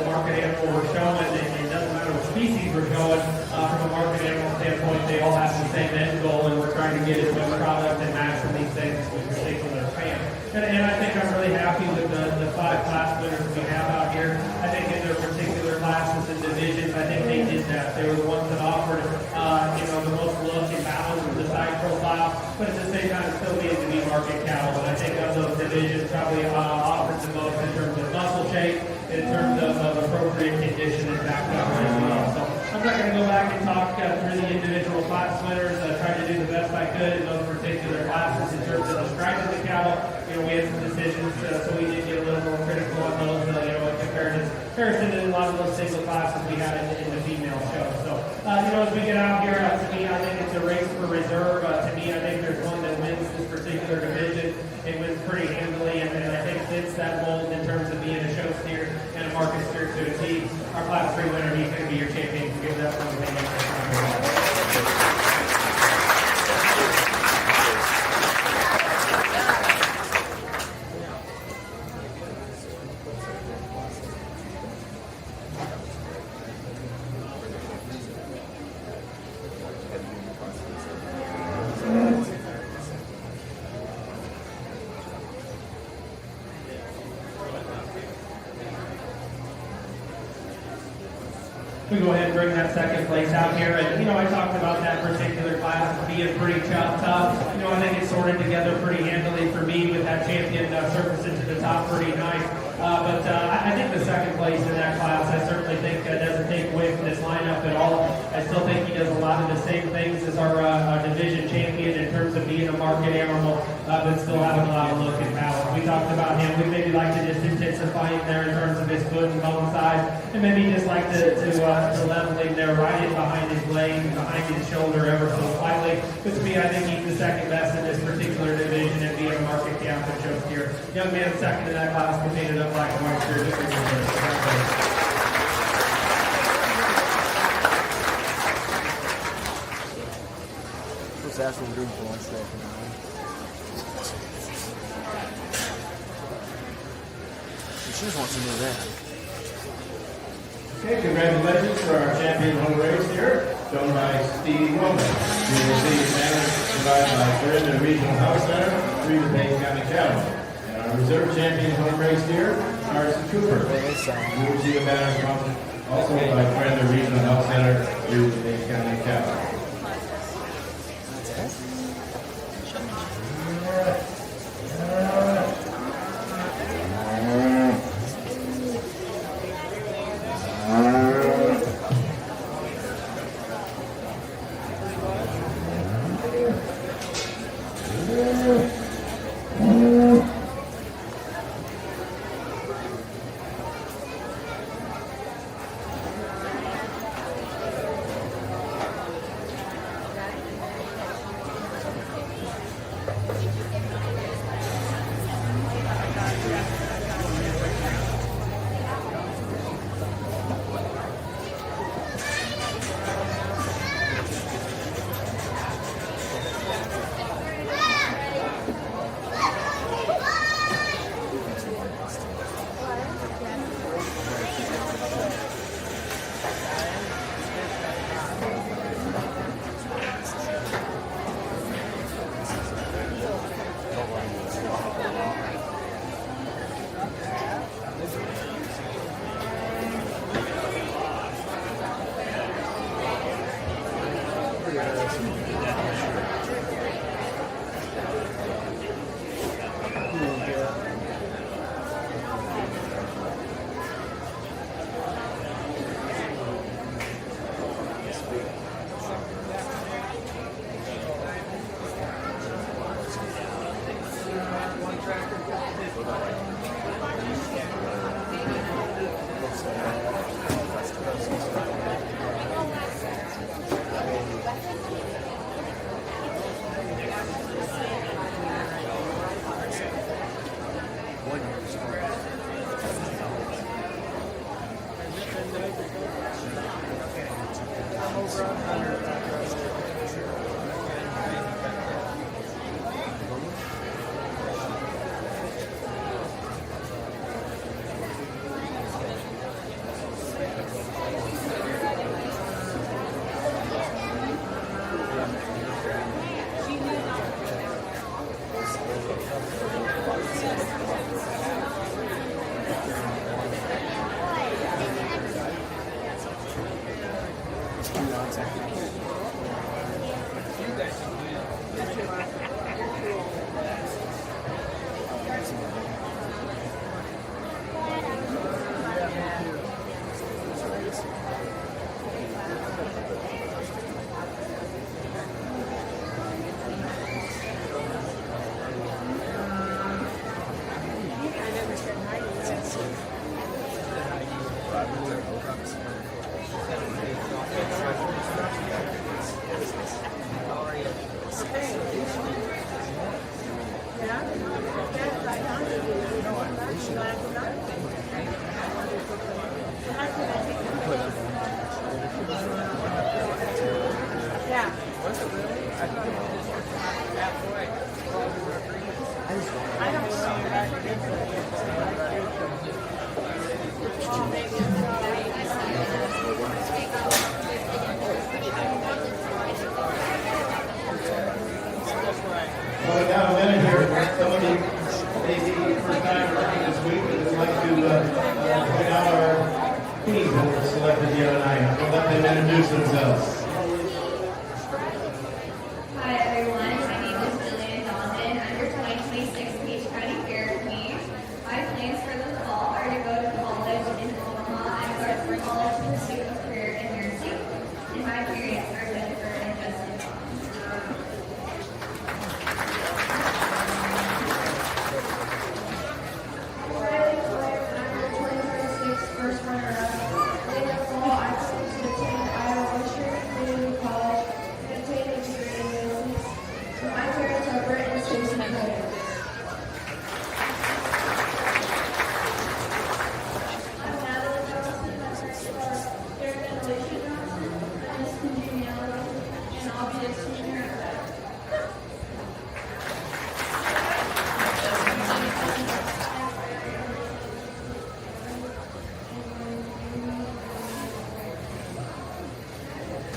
market animal we're showing, it doesn't matter what species we're showing, from a market animal standpoint, they all have the same end goal, and we're trying to get as much product and mass of these things as we particular fan. And I think I'm really happy with the 5 class winners we have out here. I think in their particular classes and divisions, I think they did that. They were the ones that offered, the most look and balance of the side profile, but at the same time still needed to be market cattle. And I think of those divisions probably offered the most in terms of muscle shape, in terms of appropriate condition and back cover as well. So I'm not going to go back and talk through the individual class winners. I tried to do the best I could in those particular classes in terms of describing the cattle. You know, we had some decisions, so we did get a little more critical on those, in comparison to a lot of those single classes we had in the female show. So, as we get out here, to me, I think it's a race for reserve. To me, I think there's one that wins this particular division. It wins pretty handily, and I think fits that mold in terms of being a show steer and a market steer to a team. Our class 3 winner, he's going to be your champion. Give that one a hand. We go ahead and bring that second place out here. And, I talked about that particular class being pretty tough. I think it sorted together pretty handily for me with that champion surfacing to the top pretty nice. But I think the second place in that class, I certainly think doesn't take away from this lineup at all. I still think he does a lot of the same things as our division champion in terms of being a market animal, but still having a lot of look and power. We talked about him. We maybe like to just intensify him there in terms of his foot and bone size, and maybe just like to level him there right in behind his leg, behind his shoulder ever so slightly. But to me, I think he's the second best in this particular division and being a market cap and show steer. Young man second in that class, competed up like a white steer. What's that from doing for one second? She just wants to know that. Okay, congratulations for our champion home race here, shown by Steve Roman. We will see banners provided by Brenda Regional Health Center, 3 to Page County Cattle. And our reserve champion home race here, Carson Cooper. We will see a banner sponsored also by Brenda Regional Health Center, 3 to Page County Cattle. Well, we got a minute here. Somebody, maybe first time working this week, would like to point out our teams that were selected the other night. We'll let them introduce themselves. Hi everyone, my name is Lillian Dawson. I'm your 2026 Page County Fair Queen. My plans for the fall are to go to college in Omaha and go to college to pursue a career in nursing. And my parents are Jennifer and Justin. Riley Boyer, I'm your 2026 first runner-up. In the fall, I plan to attend Iowa Western Community College and obtain a degree in business. My parents are Brett and Stacy Coder. I'm Madeline Johnson. My parents are Derek and Alicia Johnson. I'm Miss Congeniality, and I'll be a senior at Beck.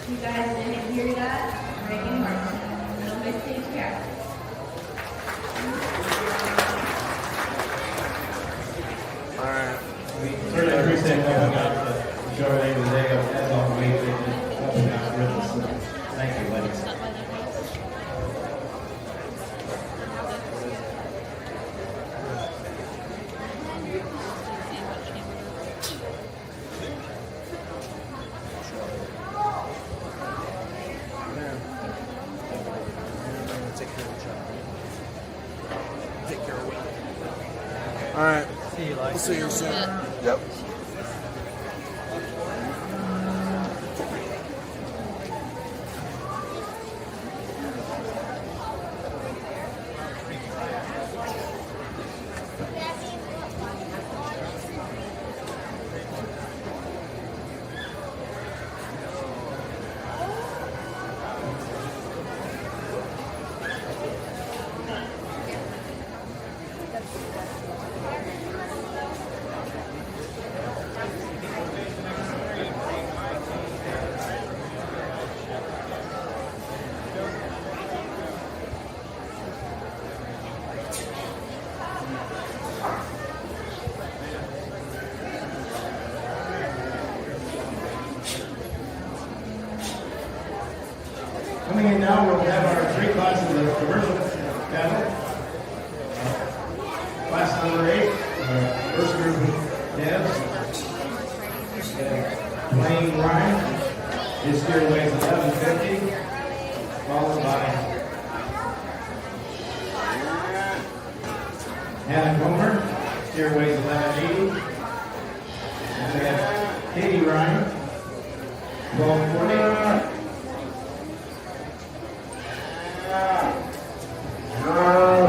You guys didn't hear that? Reagan Martin. No mistake here. All right. We certainly appreciate coming out to show everything today. As always, they did helping out with us. So thank you, ladies. Take care of the child. Take care of it. All right. See you later. We'll see you soon. Yep. Coming in now, we'll have our three classes of commercial cabinet. Class number 8, first group of Debs. Blaine Ryan, his steer weighs 1150, followed by Hannah Comer, steer weighs 1180. And we have Katie Ryan, 1240.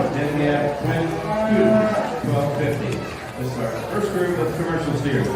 Then we have Quinn Hughes, 1250. This is our first group of commercial steers.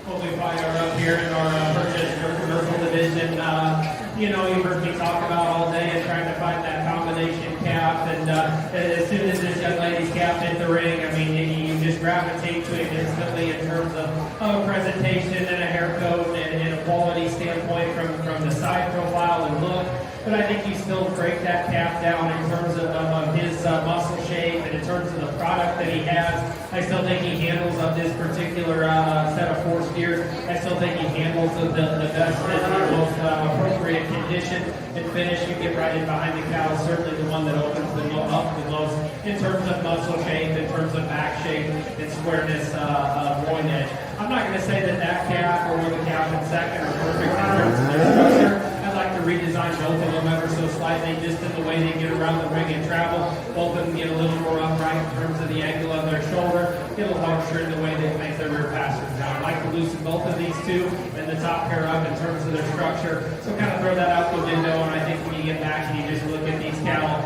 Hopefully probably are up here in our purchase or commercial division. You know, you heard me talk about all day and trying to find that combination calf. And as soon as this young lady's calf hit the ring, I mean, you just gravitate to it instantly in terms of presentation and a hair coat and a quality standpoint from the side profile and look. But I think you still break that calf down in terms of his muscle shape and in terms of the product that he has. I still think he handles of this particular set of 4 steers. I still think he handles the best and the most appropriate condition and finish. You get right in behind the cow, certainly the one that opens up the most in terms of muscle shape, in terms of back shape, and squareness, groin edge. I'm not going to say that calf or the calf in second are perfect in terms of their structure. I'd like to redesign both of them ever so slightly, just in the way they get around the ring and travel. Both of them get a little more upright in terms of the angle of their shoulder, get a little harsher in the way they make their rear passers down. I'd like to loosen both of these two and the top pair up in terms of their structure. So kind of throw that out the window, and I think when you get back and you just look at these cattle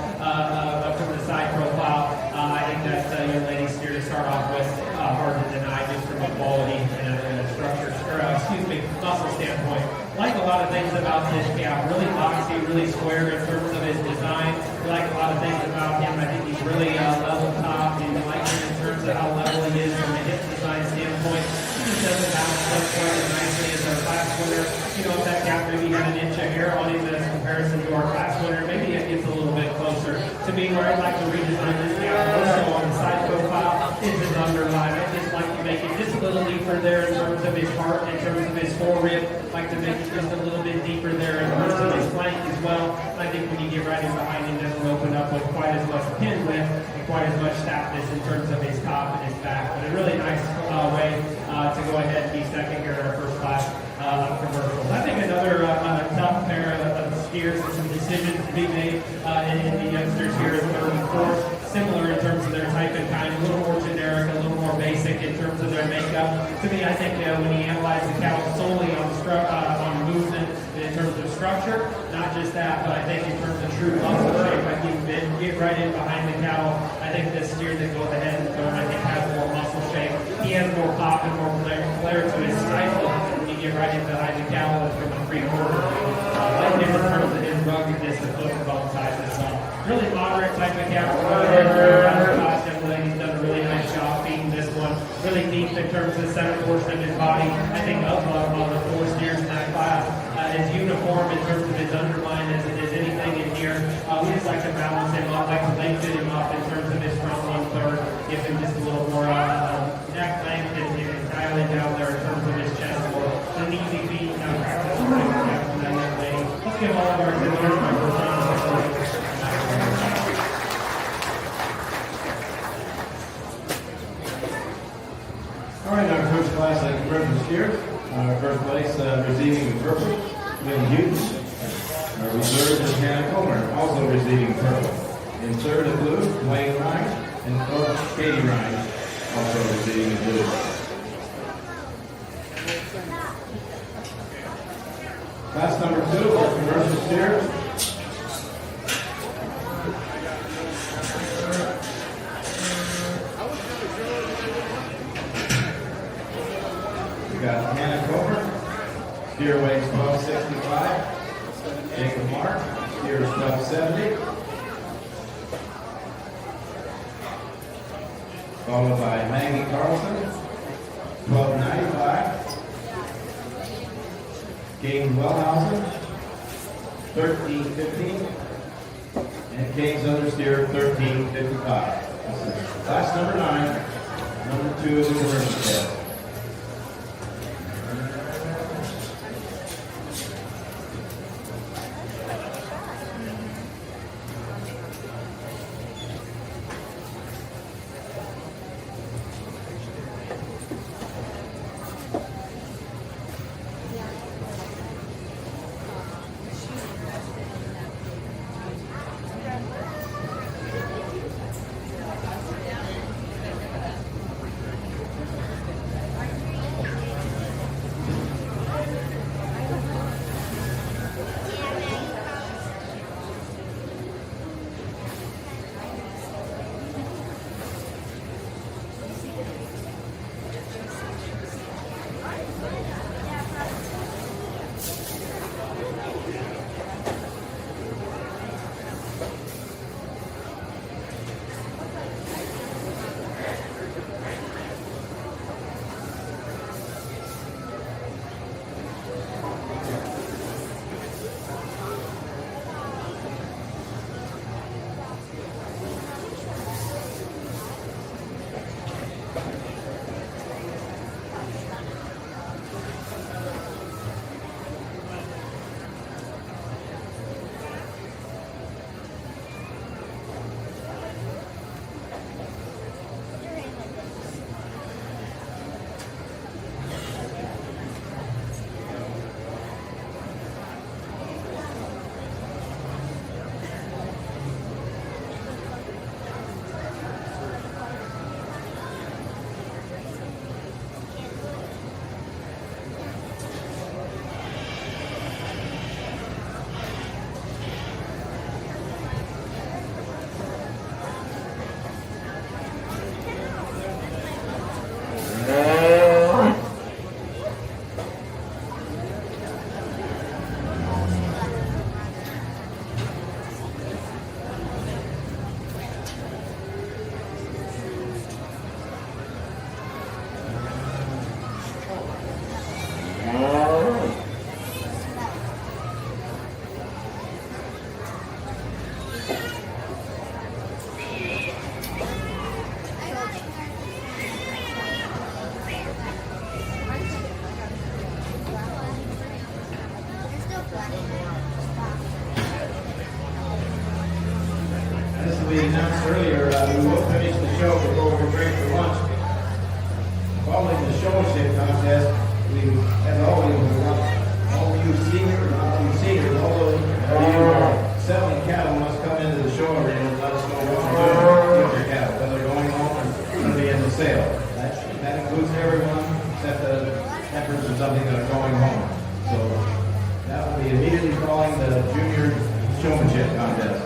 from the side profile, I think that young lady's steer to start off with hard to deny just from a quality and a structure, muscle standpoint. Like a lot of things about this calf, really boxy, really square in terms of his design. We like a lot of things about him. I think he's really level top. You like him in terms of how level he is from a hip design standpoint. He just doesn't bounce up quite as nicely as our class winner. You know, if that calf maybe had an inch of hair on him as comparison to our class winner, maybe it gets a little bit closer. To me, where I'd like to redesign this calf also on the side profile is his underline. I just like to make it just a little deeper there in terms of his heart, in terms of his forearm. Like to make it just a little bit deeper there in terms of his flank as well. And I think when you get right in behind him, doesn't open up with quite as much pin width and quite as much stoutness in terms of his top and his back. But a really nice way to go ahead and be second here in our first class commercials. I think another tough pair of steers and some decisions to be made in the youngsters here is third and fourth. Similar in terms of their type and kind, a little more generic, a little more basic in terms of their makeup. To me, I think when you analyze the cow solely on movement and in terms of structure, not just that, but I think in terms of true muscle shape, I think get right in behind the cow. I think this steer that goes ahead and I think has more muscle shape. He has more pop and more flair to his stifle when you get right in behind the cow from a 3/4. I like him in terms of his ruggedness and foot and bone size as well. Really moderate type of cow. He's done a really nice job feeding this one. Really deep in terms of the center portion of his body. his uniform in terms of his underline, as it is anything in here. We just like to balance him up, like to lengthen him up in terms of his front one third, give him just a little more neck length and dial it down there in terms of his chest more. It's an easy feat, practice on that young lady. Let's give all of our exhibitors my first round of applause. All right, our first class at Griffin Steers. First place receiving the purple, Lynn Hughes. Our reserve is Hannah Comer, also receiving purple. In third and blue, Wayne Ryan, and fourth, Katie Ryan, also receiving the blue. Class number 2, our commercial steers. We got Hannah Comer, steer weighs 1265. Jacob Mark, steers 1270. Followed by Maggie Carlson, 1295. Gabe Wellhausen, 1315. And Kane's understeer, 1355. Class number 9, number 2 of the commercial test. As we announced earlier, we will finish the show before we break for lunch. Following the showmanship contest, we, as always, we want all you seniors, all you seniors, all those of you who are selling cattle must come into the show arena and let us know what you're doing with your cattle, whether going home or going to be in the sale. That includes everyone except the heifers or something that are going home. So that will be immediately following the junior showmanship contest.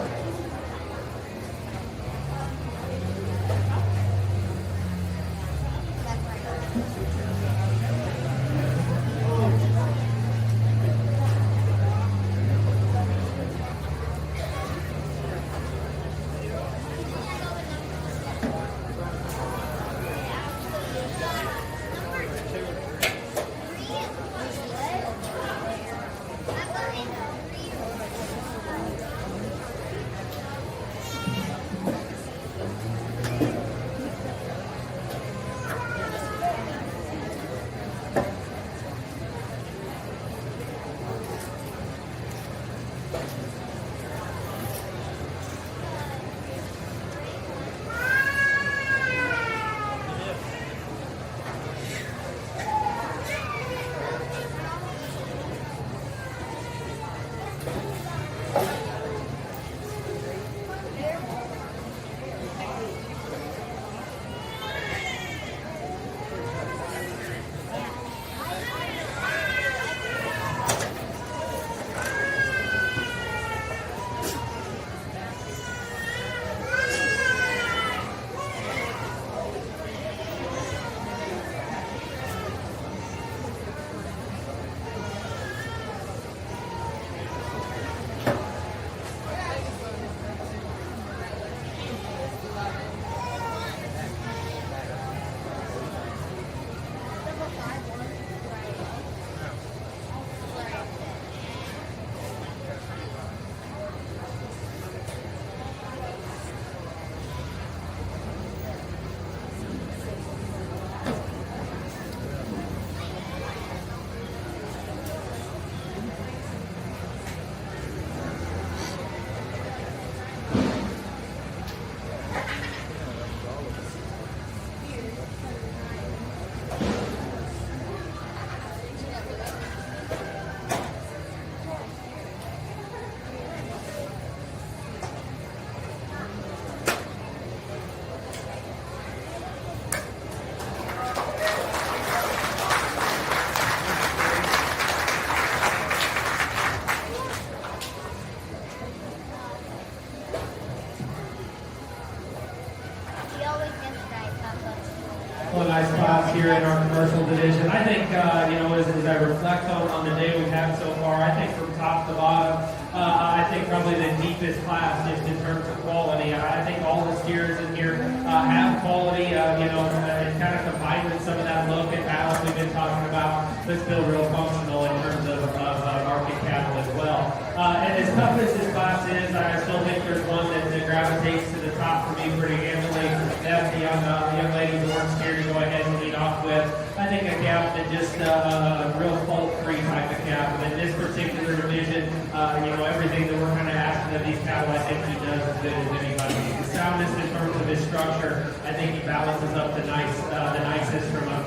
commercial division. I think, as I reflect on the day we've had so far, I think from top to bottom, I think probably the deepest class just in terms of quality. I think all the steers in here have quality, and kind of combined with some of that look and balance we've been talking about, but still real functional in terms of market cattle as well. And as tough as this class is, I still think there's one that gravitates to the top for me pretty handily. That's the young lady's orange steer to go ahead and lead off with. I think a calf that just a real fault-free type of calf. And in this particular division, everything that we're kind of asking of these cattle, I think he does as good as anybody. The soundness in terms of his structure, I think he balances up the nicest from a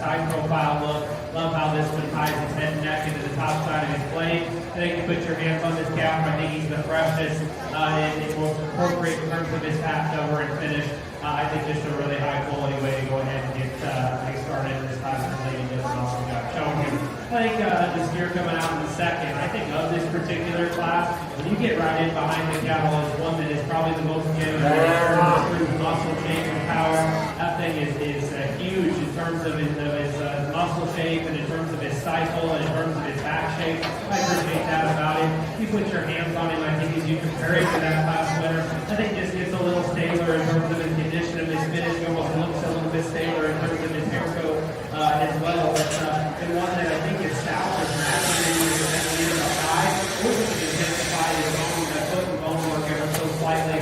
side profile look. Love how this one ties his head and neck into the top side of his blade. I think you put your hands on this calf, I think he's the freshest and most appropriate in terms of his pass over and finish. I think just a really high quality way to go ahead and get started in this class. The lady does an awesome job showing him. I think the steer coming out in the second. I think of this particular class, when you get right in behind the cattle, is one that is probably the most genuine in terms of muscle shape and power. That thing is huge in terms of his muscle shape and in terms of his cycle and in terms of his back shape. I appreciate that about him. You put your hands on him, I think as you compare him to that class winner, I think just gets a little staler in terms of his condition of his finish. Almost looks a little bit staler in terms of his hair coat as well. But the one that I think is south is massively in the high. We're going to intensify his foot and bone work ever so slightly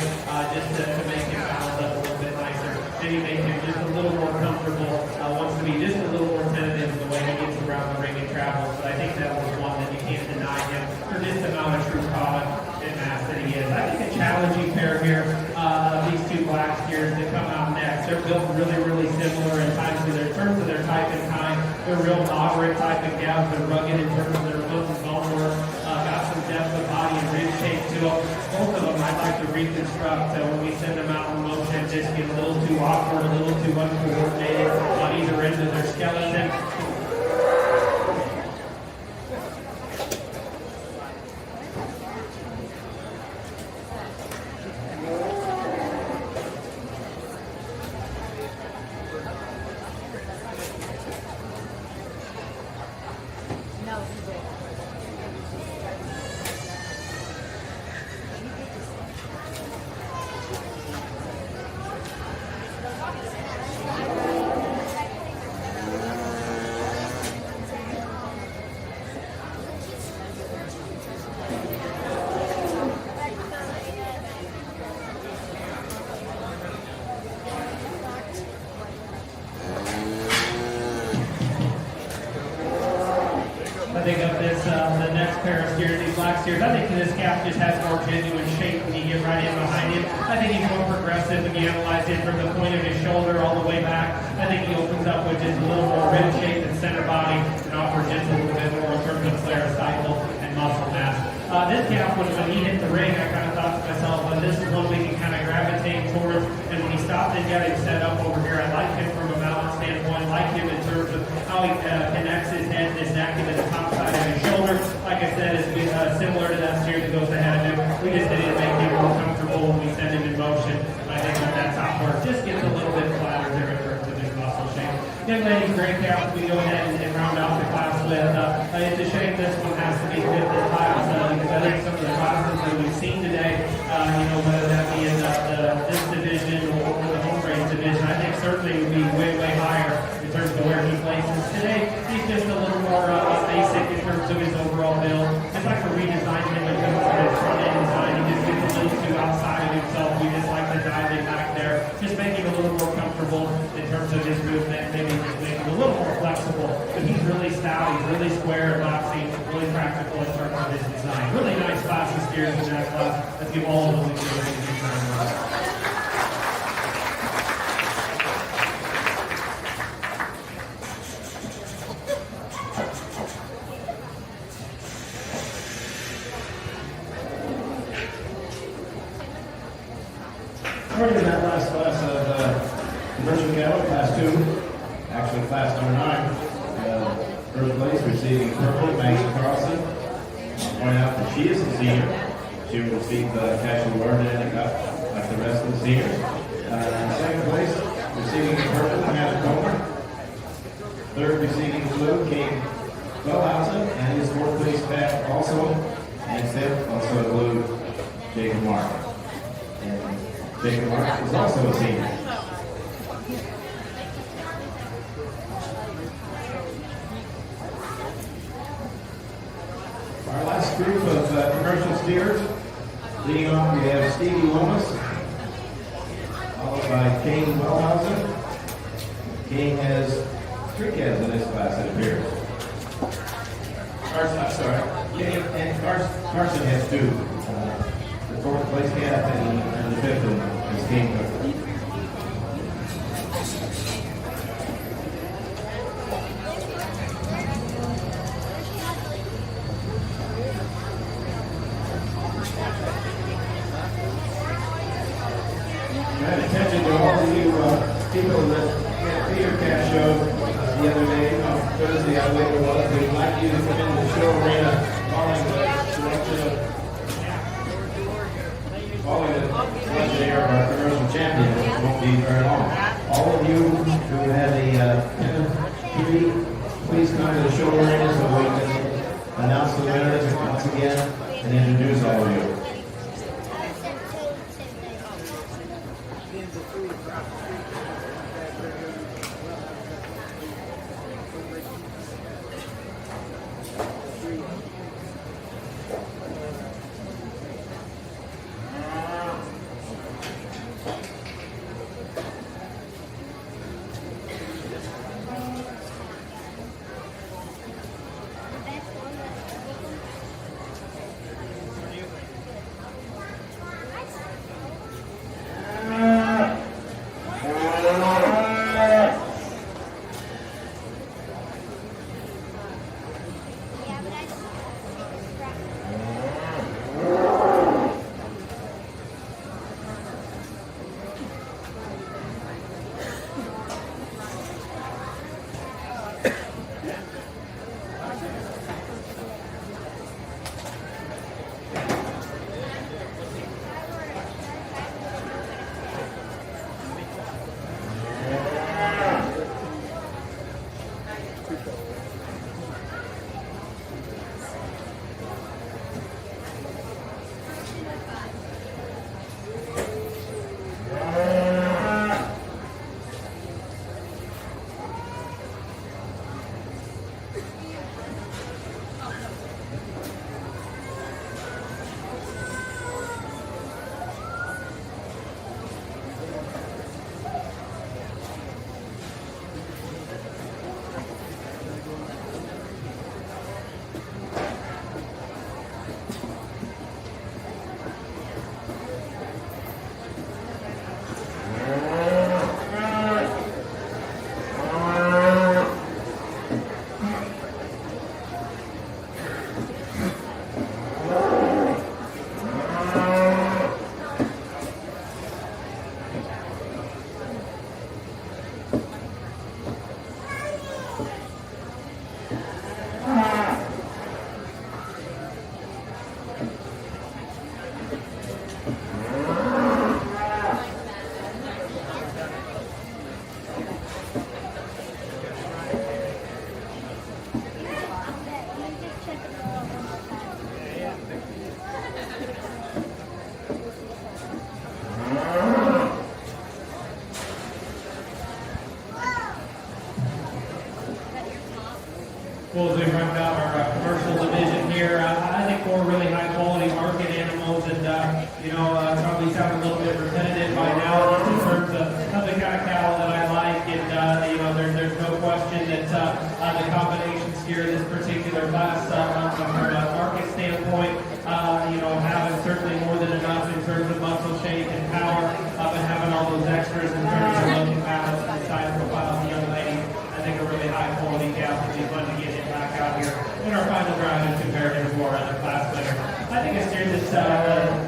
just to make him balance up a little bit nicer. Maybe make him just a little more comfortable. Wants to be just a little more tentative in the way he gets around the ring and travels. But I think that was one that you can't deny him for this amount of true product and mass that he is. I think a challenging pair here. These two black steers that come out next, they're built really, really similar in terms of their type and kind. They're real moderate type of calves. They're rugged in terms of their foot and bone work. Got some depth of body and rib shape to them. Both of them I'd like to reconstruct when we send them out in motion. Just get a little too awkward, a little too uncoordinated on either end of their skeleton. I think of this, the next pair of steers, these black steers, I think this calf just has more genuine shape when you get right in behind him. I think he's more progressive when you analyze it from the point of his shoulder all the way back. I think he opens up with just a little more rib shape and center body and offers just a little bit more in terms of flare cycle and muscle mass. This calf, when he hit the ring, I kind of thought to myself, well, this is one we can kind of gravitate towards. And when he stopped and got him set up over here, I like him from a balance standpoint. I like him in terms of how he connects his head and his neck into the top side of his shoulder. Like I said, it's similar to that steer that goes ahead of him. We just need to make him more comfortable when we send him in motion. I think that top part just gets a little bit flatter there in terms of his muscle shape. Young lady's great calf. We go ahead and round out the class with. It's a shame this one has to be fifth in class because I think some of the classes that we've seen today, whether that be in this division or the home race division, I think certainly would be way, way higher in terms of where he places. Today, he's just a little more basic in terms of his overall build. I'd like to redesign him in terms of his front end design. He just gets a little too outside of himself. We just like to dive in back there. Just make him a little more comfortable in terms of his movement. Maybe just make him a little more flexible. But he's really stout. He's really square and boxy. Really practical in terms of his design. Really nice class of steers in that class. Let's give all of them a good time. According to that last class of commercial cattle, class 2, actually class number 9, first place receiving purple, Maggie Carlson. I'll point out that she is a senior. She will receive the cash award and a cup like the rest of the seniors. Second place, receiving purple, Hannah Comer. Third receiving blue, King Wellhausen, and his fourth place pack also. And fifth, also blue, Jacob Mark. And Jacob Mark is also a senior. Our last group of commercial steers, leading off we have Stevie Lomas, followed by Kane Wellhausen. Kane has 3 calves in this class, it appears. Kane and Carson has 2. The 4th place calf and the 5th one is Kane Cook. And attention to all of you people that had Peter Cash show the other day, Thursday, I believe it was. We'd like you to come into the show arena following the legendary of our commercial champion, which won't be very long. All of you who have a TV, please come to the show arena so we can announce the winners once again and introduce all of you. Well, as we round out our commercial division here, I think 4 really high-quality market animals, and probably sound a little bit repetitive by now in terms of the kind of cattle that I like, and there's no question that the combination steer this particular class, from a market standpoint, having certainly more than enough in terms of muscle shape and power, and having all those extras in terms of looking balance and side profile of the young lady. I think a really high-quality cow would be fun to get it back out here in our final drive and compare him to our other class winner. I think a steer that's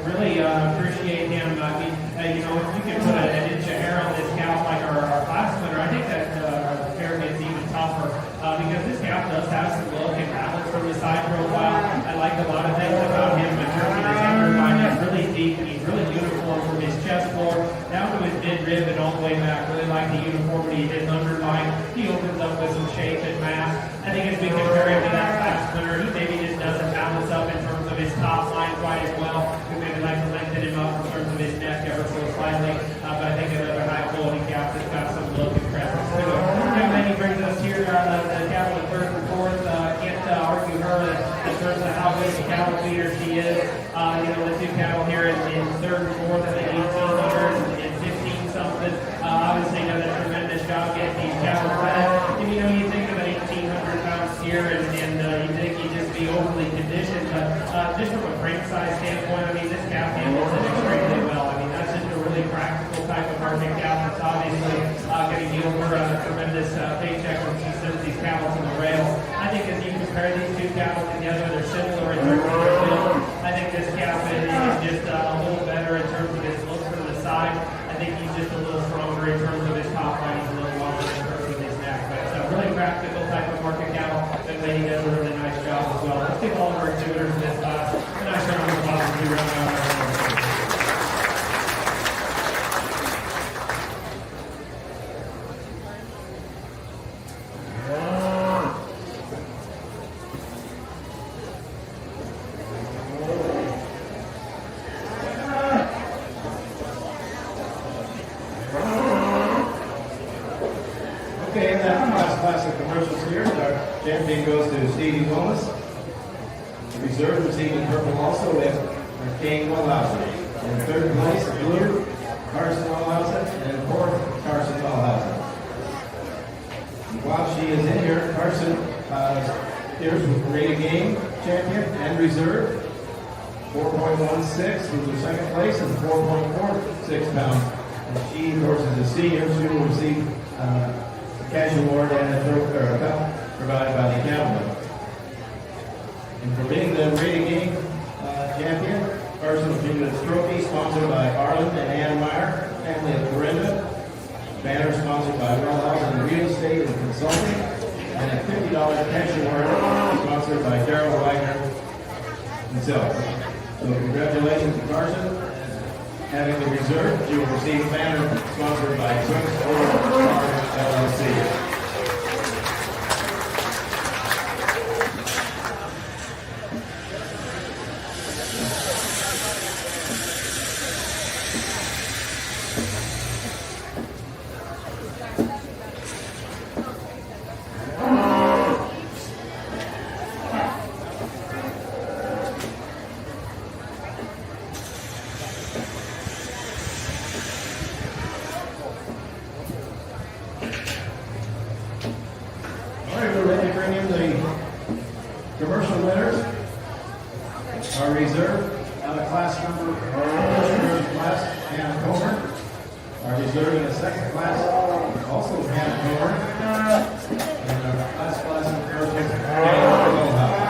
really appreciate him. I mean, if you can put an inch of hair on this cow like our class winner, I think that hair gets even tougher because this cow does have some look and balance from the side profile. I like a lot of things about him in terms of his underline. He's really deep. He's really uniform from his chest floor down to his mid-rib. ribbon all the way back. Really like the uniformity, his underline. He opens up with some shape and mass. I think as we compare him to that class winner, he maybe just doesn't balance up in terms of his top line quite as well. We maybe like to lengthen him up in terms of his neck ever so slightly. But I think another high quality calf that's got some look and presence to it. And then he brings us here the cattle in third and fourth. Can't argue her in terms of how good a cattle feeder she is. The two cattle here in third and fourth, I think 1800 and 15 something. Obviously done a tremendous job getting these cattle fed. And you think of an 1,800 pound steer and you think he'd just be overly conditioned, but just from a frame size standpoint, I mean, this calf handles it extremely well. I mean, that's just a really practical type of market calf that's obviously going to yield her a tremendous paycheck when she sends these cattle to the rail. I think as you compare these two cattle together, they're similar in terms of their build. I think this calf is just a little better in terms of his look from the side. I think he's just a little stronger in terms of his top line. He's a little longer in terms of his neck. But it's a really practical type of market cattle. That lady does a really nice job as well. Let's give all of our exhibitors in this class a nice round of applause as we run out our Okay, and that last class of commercials here, our champion goes to Stevie Willis. Reserve receiving purple also with our King Wellhausen. In third place, blue, Carson Wellhausen, and fourth, Carson Wellhausen. While she is in here, Carson here's Rate Game champion and reserve. 4.16 was her second place and 4.46 pounds. And she, of course, is a senior. She will receive cash award and a belt provided by the accountant. And for being the rating game champion, Carson will be the trophy sponsored by Arlen and Ann Meyer, family of Corinda. Banner sponsored by Wellhausen Real Estate and Consulting, and a $50 cash award sponsored by Darrell Wagner himself. So congratulations to Carson. Having the reserve, you will receive a banner sponsored by Twins Ford LLC. Commercial winners are reserved class number class Hannah Comer. Are reserved in the second class, also Hannah Comer. And our class of commercials, Daniel Wellhausen.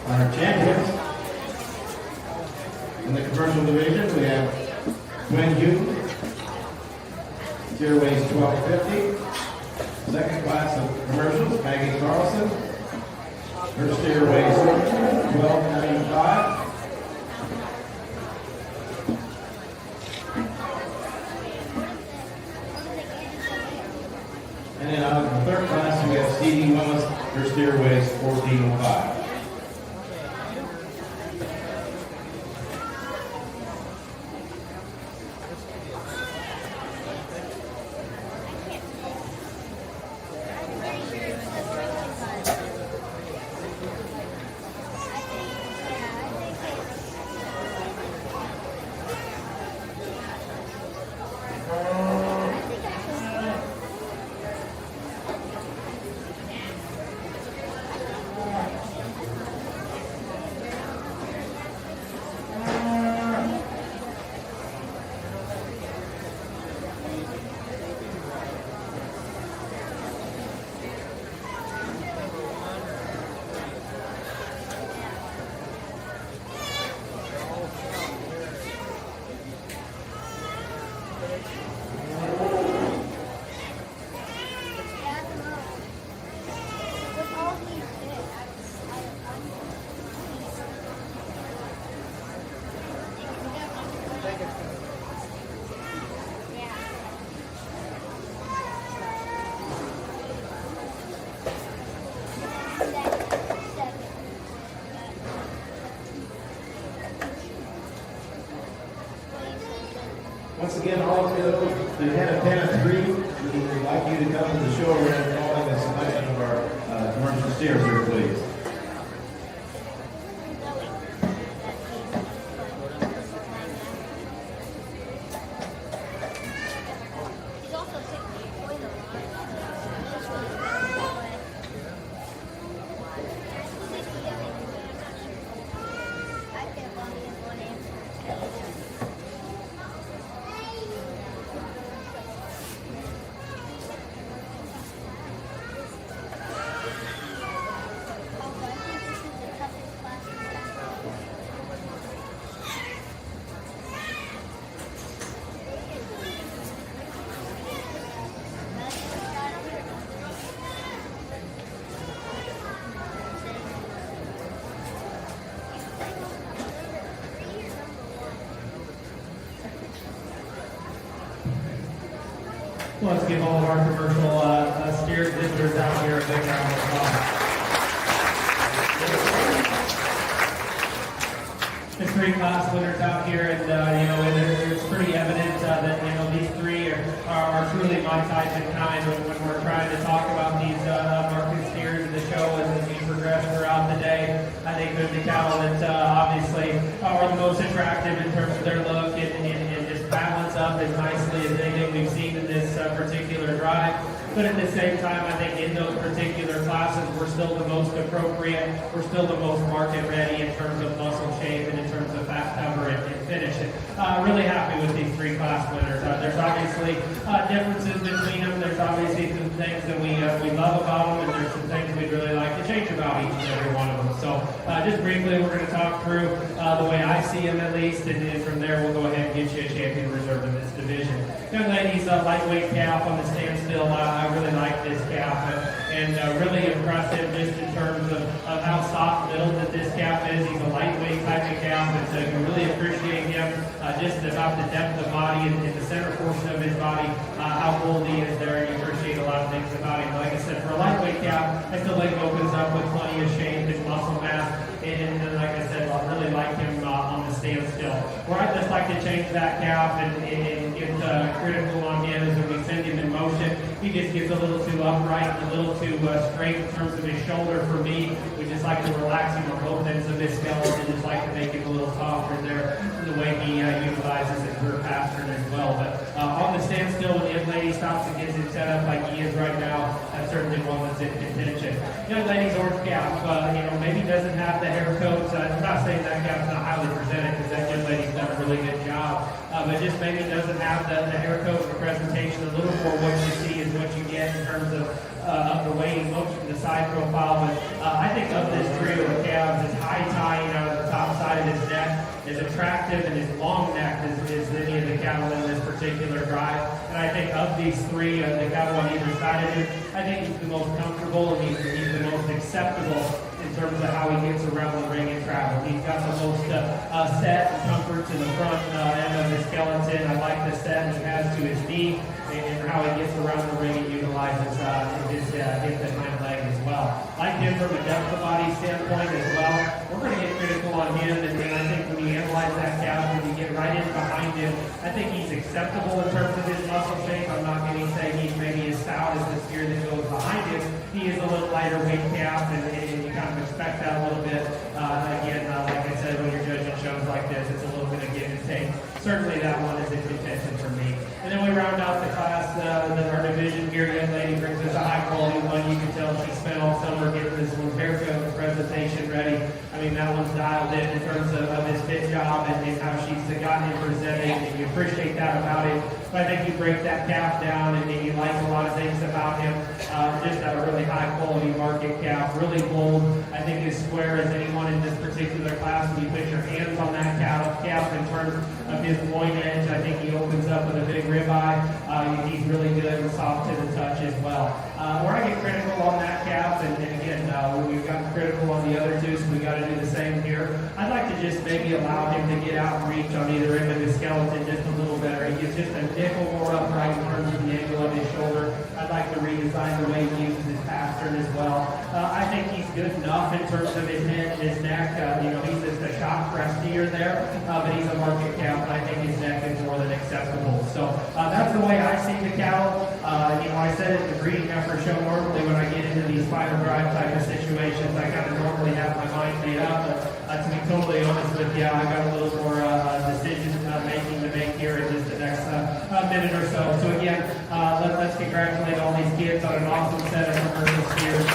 Our champions in the commercial division, we have Gwen Houghton, tier weighs 1250. Second class of commercials, Maggie Carlson. Her steer weighs 1295. And then out of the third class, we have Stevie Willis. Her steer weighs 1405. Once again, all of you that had a pen of three, we would like you to come to the show around following the selection of our commercial steers here, please. Let's give all of our commercial steers visitors out here a big round of applause. The three class winners out here, and it's pretty evident that these three are truly my type and kind when we're trying to talk about these market steers in the show as we progress throughout the day. I think they're the cattle that obviously are the most attractive in terms of their look and just balance up as nicely as anything we've seen in this particular drive. But at the same time, I think in those particular classes, we're still the most appropriate. We're still the most market ready in terms of muscle shape and in terms of fat cover and finish. Really happy with these three class winners. There's obviously differences between them. There's obviously some things that we love about them, and there's some things we'd really like to change about each and every one of them. So just briefly, we're going to talk through the way I see them at least, and then from there, we'll go ahead and get you a champion reserve in this division. Young ladies, lightweight calf on the standstill. I really like this calf and really impressive just in terms of how soft built that this calf is. He's a lightweight type of calf, and so you really appreciate him just about the depth of body in the center portion of his body, how bold he is there, and you appreciate a lot of things about him. Like I said, for a lightweight calf, I feel like opens up with plenty of shape and muscle mass, and like I said, I really like him on the standstill. Where I'd just like to change that calf and get critical on him is when we send him in motion, he just gets a little too upright and a little too straight in terms of his shoulder for me. We just like to relax him on both ends of his skeleton, just like to make him a little softer there in the way he utilizes his rear pastern as well. But on the standstill, when the young lady stops and gets it set up like he is right now, that's certainly one that's in contention. Young lady's orange calf, maybe doesn't have the hair coat. I'm not saying that calf's not highly presented because that young lady's done a really good job, but just maybe doesn't have the hair coat and presentation. A little more what you see is what you get in terms of the way he looks from the side profile. But I think of this trio of calves, his high tying out of the top side of his neck is attractive, and his long neck is any of the cattle in this particular drive. And I think of these three, the cattle on either side of him, I think he's the most comfortable and he's the most acceptable in terms of how he gets around the ring and travel. He's got the most set and comfort to the front end of his skeleton. I like the set he has to his knee and how he gets around the ring and utilizes his hip and hind leg as well. Like him from a depth of body standpoint as well. We're going to get critical on him, and I think when you analyze that calf, when you get right in behind him, I think he's acceptable in terms of his muscle shape. I'm not going to say he's maybe as stout as the steer that goes behind him. He is a little lighter weight calf, and you kind of expect that a little bit. Again, like I said, when you're judging shows like this, it's a little bit of give and take. Certainly that one is in contention for me. And then we round out the class, our division here. Young lady brings us a high quality one. You can tell she spent all summer getting this one's haircut and presentation ready. I mean, that one's dialed in terms of his fit job and how she's gotten him presented, and you appreciate that about him. But I think you break that calf down and you like a lot of things about him. Just a really high quality market calf, really bold. I think as square as anyone in this particular class. When you put your hands on that calf, cap in terms of his loin edge. I think he opens up with a big ribeye. He's really good and soft to the touch as well. Where I get critical on that calf, and again, we've gotten critical on the other two, so we got to do the same here. I'd like to just maybe allow him to get out and reach on either end of his skeleton just a little better. He gets just a nickel more upright in terms of the angle of his shoulder. I'd like to redesign the way he uses his pastern as well. I think he's good enough in terms of his head and his neck. He's just a shot crustier there, but he's a market cow, and I think his neck is more than acceptable. So that's the way I see the cattle. I said at the breeding heifer show, normally when I get into these final drive type of situations, I kind of normally have my mind made up. But to be totally honest with you, I got a little more decision making to make here in just the next minute or so. So again, let's congratulate all these kids on an awesome set of commercial steers.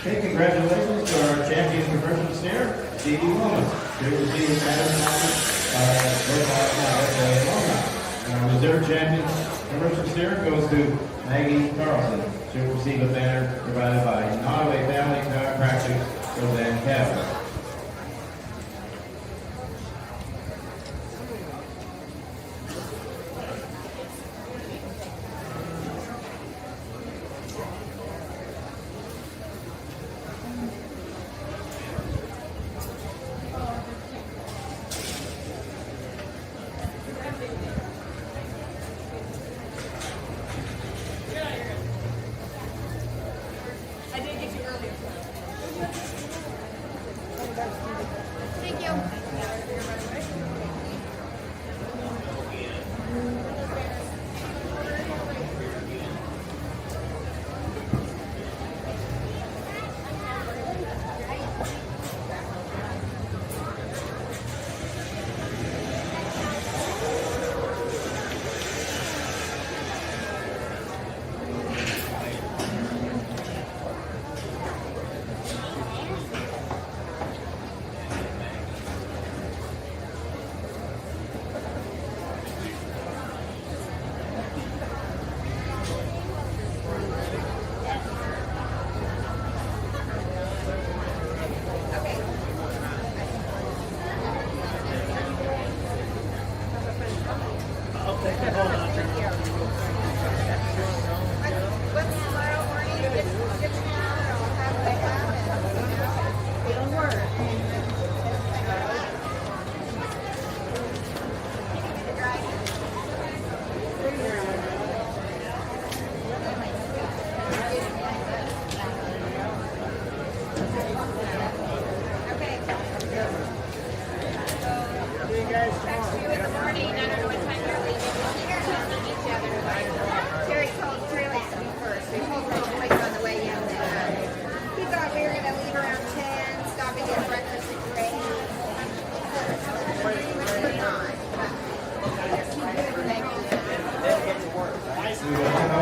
Okay, congratulations to our champion commercial steer, Stevie Williams. Here to see his and our reserve champion commercial steer goes to Maggie Carlson. She will receive a banner provided by Nottoway Family Chiropractic, Roseanne Cabot.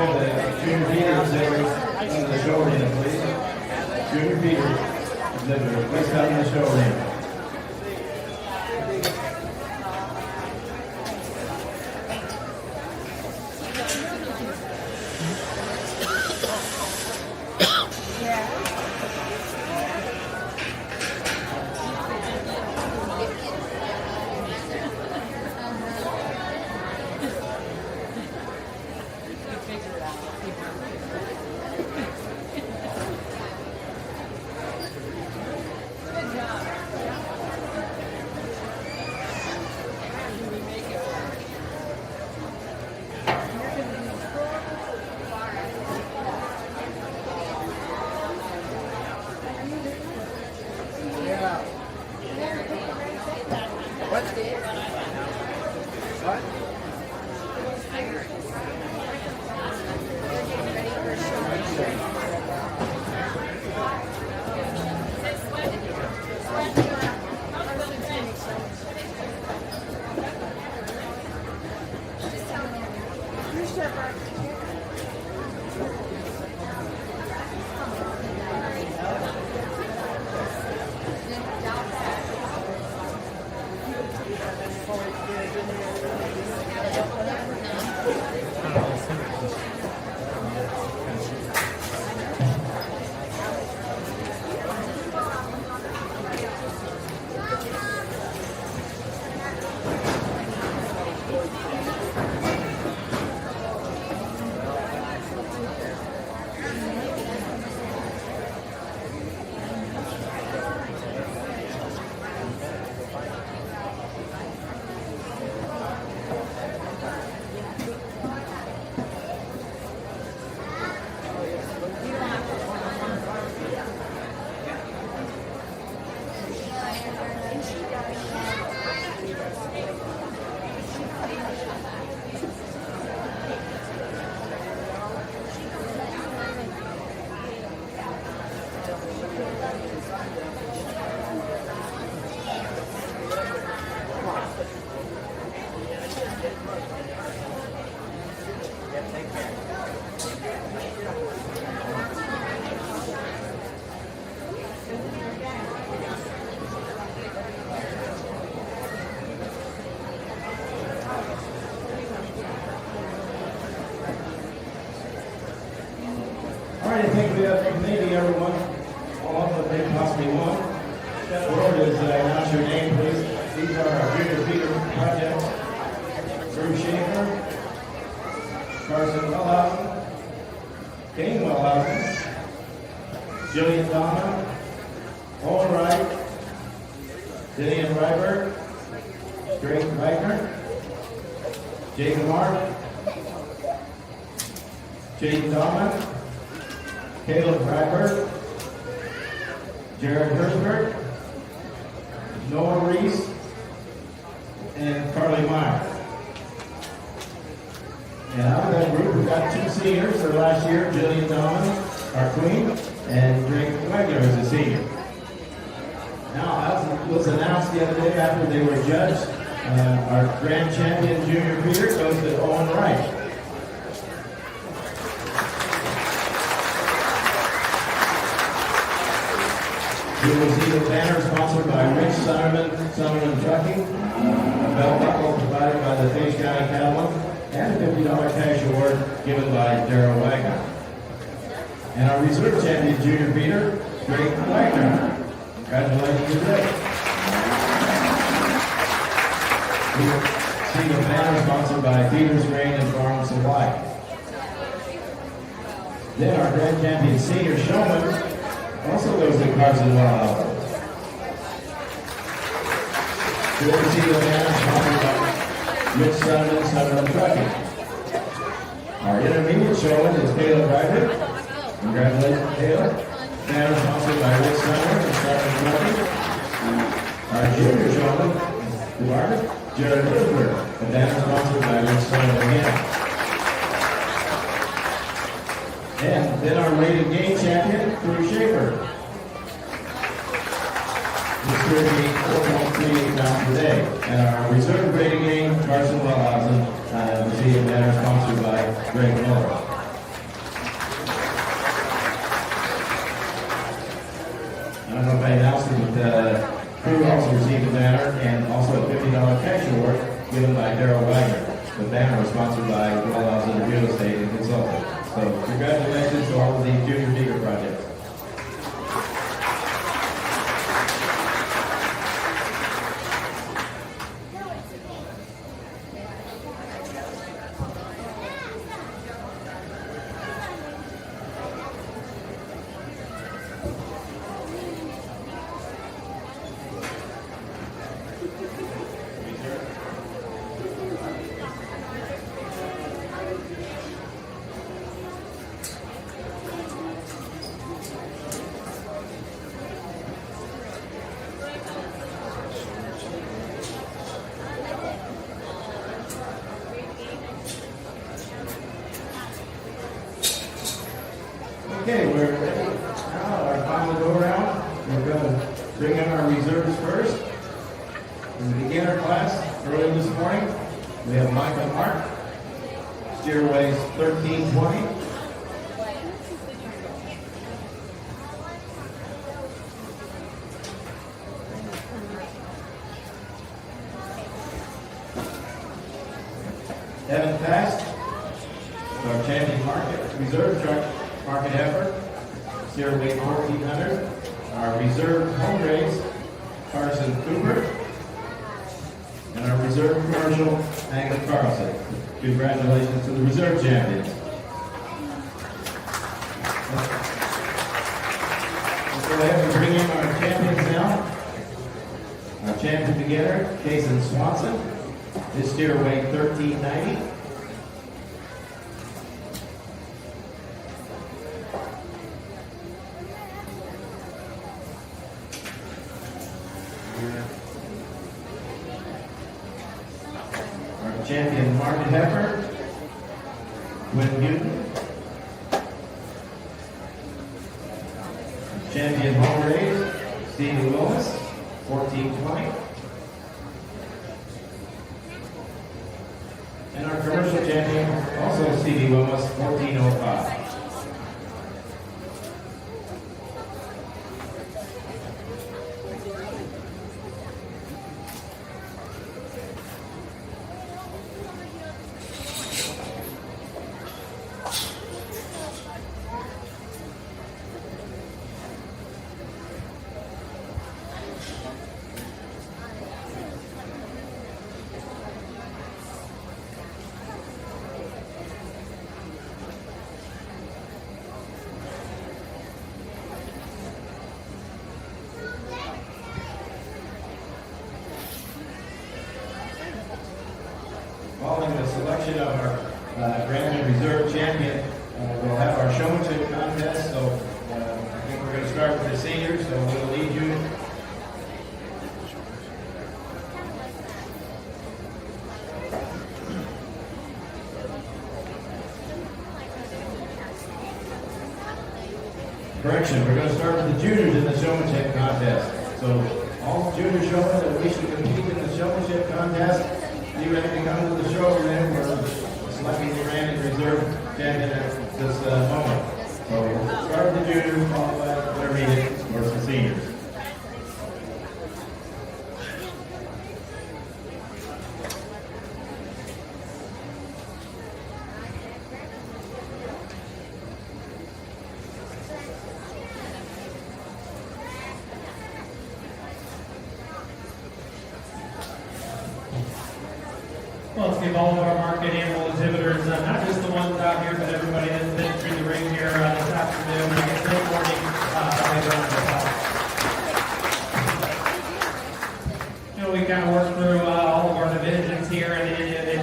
join the junior Peter auxiliaries in the show arena, please. Junior Peter auxiliaries, please come in the show arena. All right, I think we have maybe everyone, all of them, maybe possibly one. Step forward as I announce your name, please. These are our Junior Peter projects. Bruce Schaefer, Carson Wellhausen, Kane Wellhausen, Jillian Donna, Owen Wright, Lillian Ryberg, Drake Reichert, Jacob Mark, Jake Dahman, Caleb Bradford, Jared Herzberg, Noah Reese, and Carly Meyer. And out of that group, we've got two seniors for last year, Jillian Dahman, our queen, and Drake Wagner is a senior. Now, as was announced the other day after they were judged, our grand champion, Junior Peter, goes to Owen Wright. We will see the banner sponsored by Rich Summerman Trucking, a belt buckle provided by the Page County Cattlemen, and a $50 cash award given by Darrell Wagner. And our reserve champion, Junior Peter, Drake Wagner. Congratulations to Drake. We will see the banner sponsored by Peters Grain and Farm Supply. Then our grand champion, Senior Showman, also goes to Carson Wellhausen. We will see the banner sponsored by Rich Summerman Trucking. Our intermediate showman is Caleb Ryder. Congratulations, Caleb. Banner sponsored by Rich Summerman and Summerman Trucking. Our junior showman, Duarte, Jared Herzberg. The banner sponsored by Rich Summerman again. And then our rated game champion, Bruce Schaefer. He's currently 4.38 pounds per day. And our reserve rated game, Carson Wellhausen, the banner sponsored by Greg Miller. crew also received a banner and also a $50 cash award given by Daryl Wagner. The banner was sponsored by Will Alexander Real Estate and Consulting. So congratulations to all of the Junior Digger projects. Okay, we're ready. Now, our final go round. We're going to bring in our reserves first. In the beginner class, early this morning, we have Michael Mark. Steer weighs 1320. Evan Fast, our champion market reserve truck market effort, steer weight 1400. Our reserve home race, Carson Cooper, and our reserve commercial, Agnes Carlson. Congratulations to the reserve champions. Let's go ahead and bring in our champions now. Our champion beginner, Jason Swanson. His steer weight 1390. Our champion, Martin Heifer. Quinn Newton. Champion home race, Stephen Willis, 1420. And our commercial champion, also Stevie Willis, 1405. Following the selection of our Grand Reserve champion, we'll have our showmanship contest. So I think we're going to start with the seniors. So we'll lead you. Correction, we're going to start with the juniors in the showmanship contest. So all junior showmen that wish to compete in the showmanship contest, you ready to come to the show, and then we're selecting the Grand Reserve champion at this moment. So we'll start with the juniors, followed by the intermediate, or the seniors. Well, let's give all of our market animal exhibitors, not just the ones out here, but everybody that's been through the ring here this afternoon. Good morning. We kind of worked through all of our divisions here, and it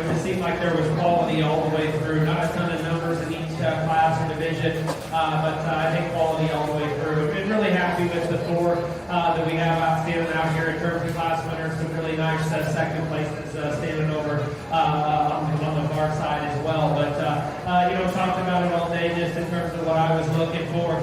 just seemed like there was quality all the way through. Not a ton of numbers in each class or division, but I think quality all the way through. I've been really happy with the four that we have outstanding out here in terms of class winners. Some really nice second places standing over on the far side as well. But talked about it all day just in terms of what I was looking for,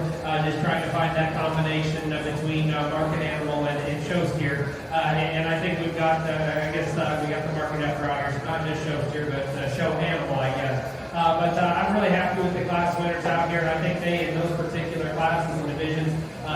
just trying to find that combination between market animal and show steer. And I think we've got, we got the market effort out here. So not just show steer, but show animal, I guess. But I'm really happy with the class winners out here, and I think they, in those particular classes and divisions,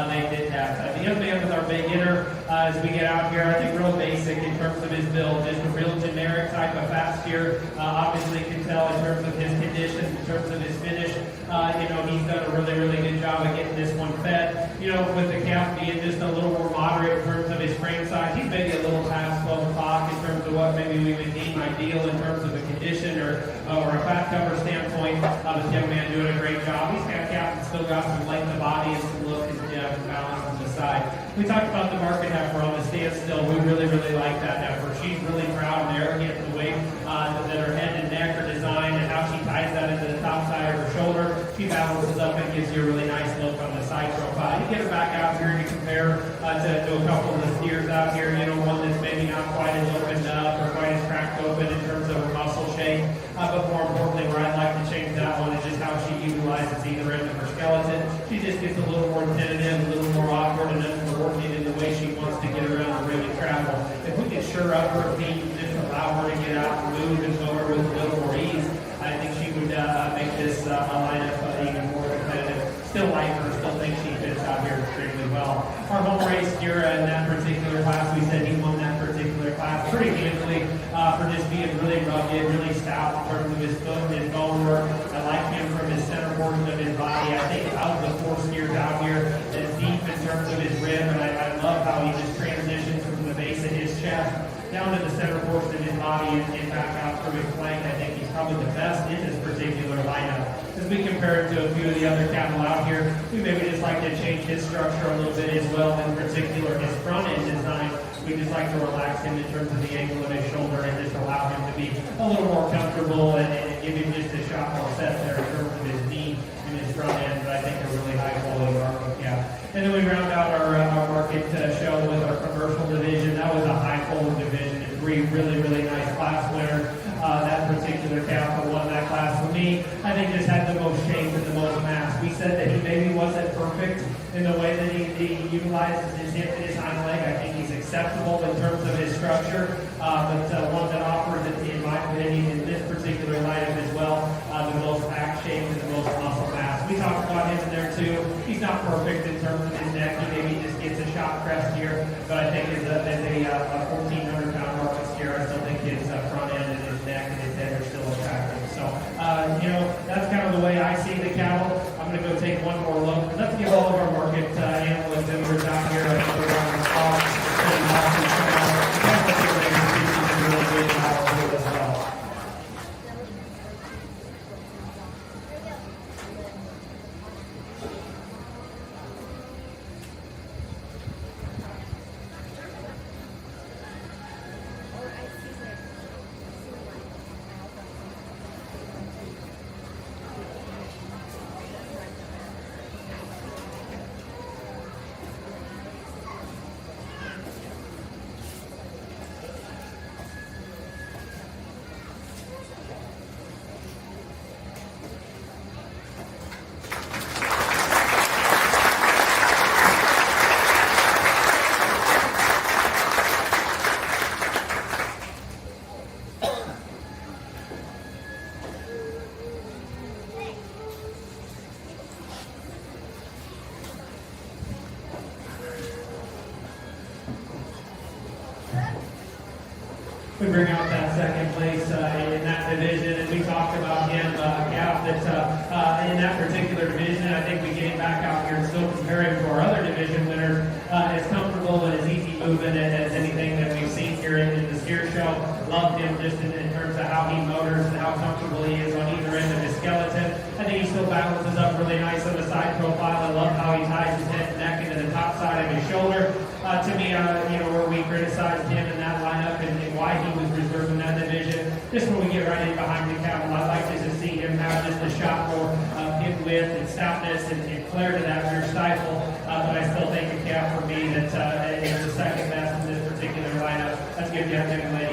they did that. The young man with our big hitter, as we get out here, I think real basic in terms of his build, just a real generic type of fast steer. Obviously can tell in terms of his condition, in terms of his finish. He's done a really, really good job of getting this one fed. With the calf being just a little more moderate in terms of his frame size, he's maybe a little past 12 o'clock in terms of what maybe we would deem ideal in terms of a condition or a fat cover standpoint. This young man doing a great job. He's got calf and still got some length of body and some look and balance on the side. We talked about the market heifer on the standstill. We really, really like that heifer. She's really proud and arrogant in the way that her head and neck are designed and how she ties that into the top side of her shoulder. She balances up and gives you a really nice look on the side profile. You get her back out here and you compare to a couple of the steers out here, one that's maybe not quite as opened up or quite as cracked open in terms of her muscle shape. But more importantly, where I'd like to change that one is just how she utilizes either end of her skeleton. She just gets a little more tentative, a little more awkward, and uncoordinated in the way she wants to get around the ring and travel. If we can sure up her feet and just allow her to get out and move and go her with a little more ease, I think she would make this lineup even more competitive. Still like her, still think she fits out here extremely well. Our home race steer in that particular class, we said he won that particular class pretty handily for just being really rugged, really stout in terms of his foot and his bone work. I like him from his center portion of his body. I think out of the 4 steers out here, that's deep in terms of his rib, and I love how he just transitions from the base of his chest down to the center portion of his body and back out through his flank. I think he's probably the best in this particular lineup. As we compare it to a few of the other cattle out here, we maybe just like to change his structure a little bit as well, in particular his front end design. We just like to relax him in terms of the angle of his shoulder and just allow him to be a little more comfortable and give him just a shot more set there in terms of his knee and his front end. But I think a really high quality market calf. And then we round out our market show with our commercial division. That was a high quality division and 3 really, really nice class winners. That particular calf that won that class for me, I think just had the most shape and the most mass. We said that he maybe wasn't perfect in the way that he utilizes his hip and his hind leg. I think he's acceptable in terms of his structure, but one that offers, in my opinion, in this particular lineup as well, the most packed shape and the most muscle mass. We talked about him in there too. He's not perfect in terms of his neck. He maybe just gets a shot crest here, but I think as a 1,400-pound market steer, I still think his front end and his neck and his head are still attractive. So, that's kind of the way I see the cattle. I'm going to go take one more look. Let's give all of our market animal exhibitors out here a round of applause. Really good job as well. We bring out that second place in that division, and we talked about him, a calf that in that particular division, I think we get him back out here and still compare him to our other division winners. As comfortable and as easy moving as anything that we've seen here in the steer show. Loved him just in terms of how he motors and how comfortable he is on either end of his skeleton. I think he still balances up really nice on the side profile. I love how he ties his head and neck into the top side of his shoulder. To me, where we criticized him in that lineup and why he was reserved in that division, just when we get right in behind the cattle, I'd like to just see him have just a shot more hip width and stoutness and flair to that rear stifle. But I still think a calf for me that is the second best in this particular lineup. Let's give Jeff Nicolay